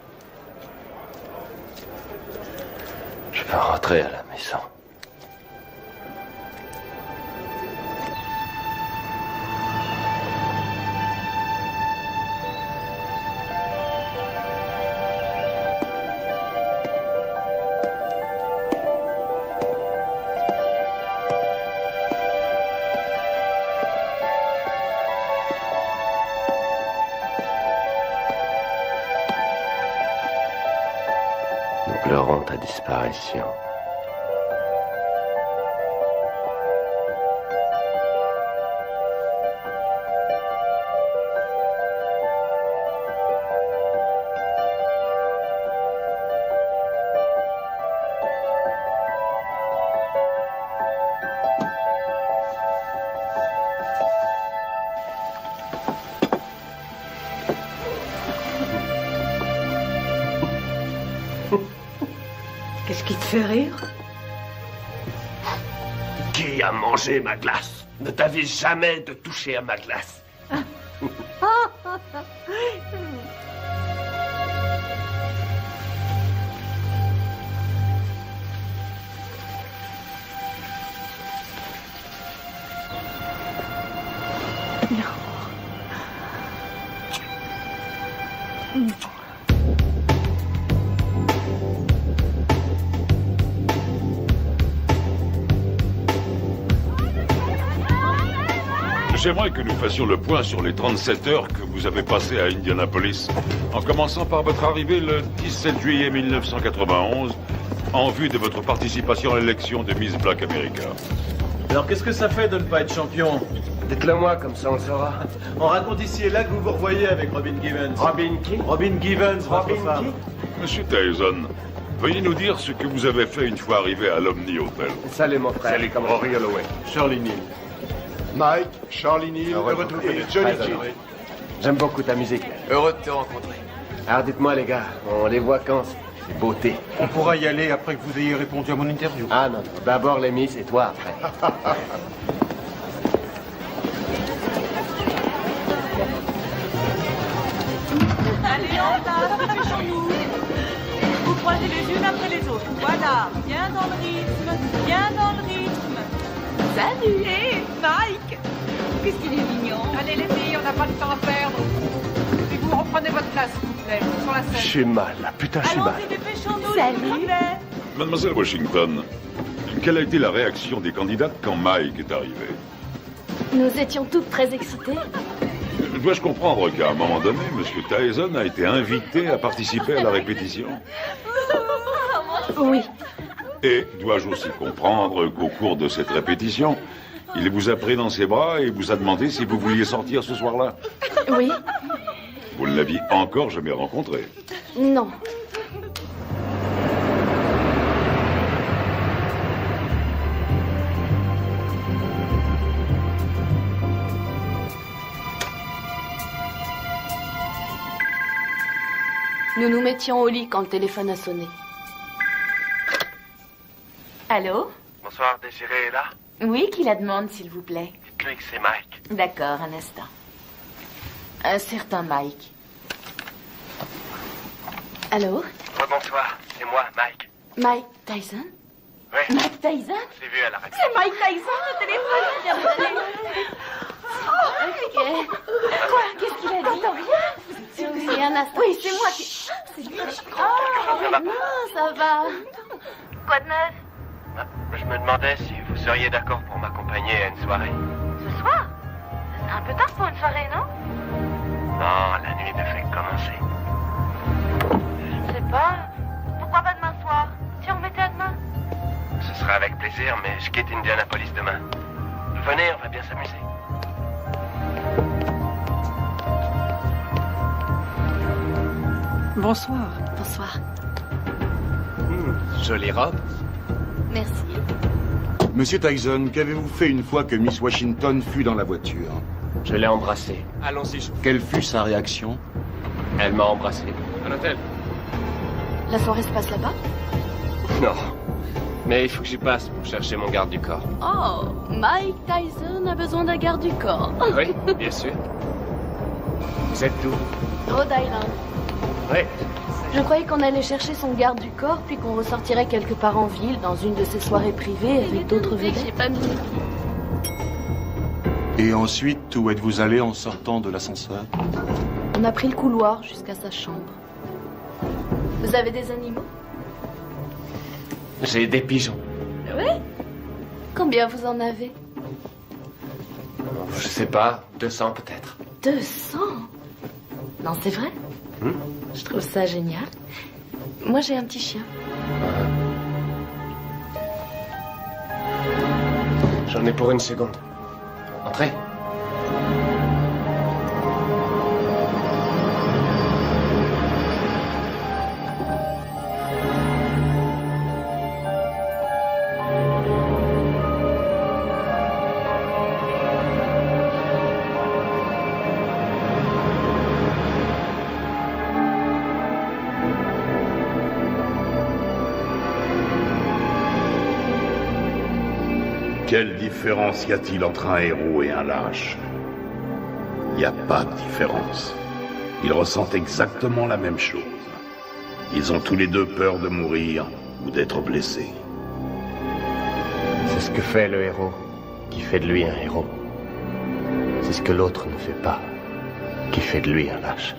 Je peux rentrer à la maison. Pleurons ta disparition. Qu'est-ce qui te fait rire? Qui a mangé ma glace? Ne t'avais jamais de toucher à ma glace. J'aimerais que nous fassions le point sur les 37 heures que vous avez passées à Indianapolis, en commençant par votre arrivée le 17 juillet 1991, en vue de votre participation à l'élection de Miss Black America. Alors qu'est-ce que ça fait de ne pas être champion? Dites-le moi, comme ça on le saura. On raconte ici et là que vous vous revoyez avec Robin Givens. Robin qui? Robin Givens, votre femme. Monsieur Tyson, veuillez nous dire ce que vous avez fait une fois arrivé à l'Omni Hotel. Salut mon frère. Salut, comme Rory Holloway. Shirley Neal. Mike, Charlie Neal, et Johnny Kidd. J'aime beaucoup ta musique. Heureux de te rencontrer. Alors dites-moi les gars, on les voit quand ces beautés? On pourra y aller après que vous ayez répondu à mon interview. Ah non, d'abord les Miss et toi après. Allez, en place, dépêchons-nous. Vous croisez les unes après les autres. Voilà, bien dans le rythme, bien dans le rythme. Salut! Hé, Mike! Qu'est-ce qu'il est mignon! Allez les filles, on n'a pas de temps à perdre. Et vous Prenez votre place, s'il vous plaît, sur la scène. J'ai mal, là. Putain, j'ai mal. Allons-y, dépêchons-nous, s'il vous plaît. Mademoiselle Washington, quelle a été la réaction des candidates quand Mike est arrivé? Nous étions toutes très excitées. Dois-je comprendre qu'à un moment donné, M. Tyson a été invité à participer à la répétition? Oui. Et dois-je aussi comprendre qu'au cours de cette répétition, il vous a pris dans ses bras et vous a demandé si vous vouliez sortir ce soir-là? Oui. Vous ne l'aviez encore jamais rencontré? Non. Nous nous mettions au lit quand le téléphone a sonné. Allô? Bonsoir, Désiré est là? Oui, qui la demande, s'il vous plaît? Dites-lui que c'est Mike. D'accord, un instant. Un certain Mike. Allô? Bonsoir, c'est moi, Mike. Mike Tyson? Oui. Mike Tyson? Je l'ai vu à la radio. C'est Mike Tyson, le téléphone vient de sonner. Ok. Quoi? Qu'est-ce qu'il a dit? Rien. Oui, un instant. Oui, c'est moi qui... C'est lui. Oh, non, ça va. Quoi de neuf? Je me demandais si vous seriez d'accord pour m'accompagner à une soirée. Ce soir? C'est un peu tard pour une soirée, non? Non, la nuit ne fait que commencer. Je sais pas. Pourquoi pas demain soir? Si on remettait à demain? Ce sera avec plaisir, mais je quitte Indianapolis demain. Venez, on va bien s'amuser. Bonsoir. Bonsoir. Jolie robe. Merci. Monsieur Tyson, qu'avez-vous fait une fois que Miss Washington fut dans la voiture? Je l'ai embrassée. Allons-y, Quelle fut sa réaction? Elle m'a embrassé. À l'hôtel? La soirée se passe là-bas? Non. Mais il faut que j'y passe pour chercher mon garde du corps. Oh, Mike Tyson a besoin d'un garde du corps. Oui, bien sûr. Vous êtes d'où? Rhode Island. Oui. Je croyais qu'on allait chercher son garde du corps, puis qu'on ressortirait quelque part en ville, dans une de ses soirées privées, avec d'autres vedettes. J'ai pas mis. Et ensuite, où êtes-vous allé en sortant de l'ascenseur? On a pris le couloir jusqu'à sa chambre. Vous avez des animaux? J'ai des pigeons. Oui? Combien vous en avez? Je sais pas, 200 peut-être. 200? Non, c'est vrai? Je trouve ça génial. Moi, j'ai un petit chien. J'en ai pour une seconde. Entrez. Quelle différence y a-t-il entre un héros et un lâche? Il n'y a pas de différence. Ils ressentent exactement la même chose. Ils ont tous les deux peur de mourir ou d'être blessés. C'est ce que fait le héros qui fait de lui un héros. C'est ce que l'autre ne fait pas qui fait de lui un lâche.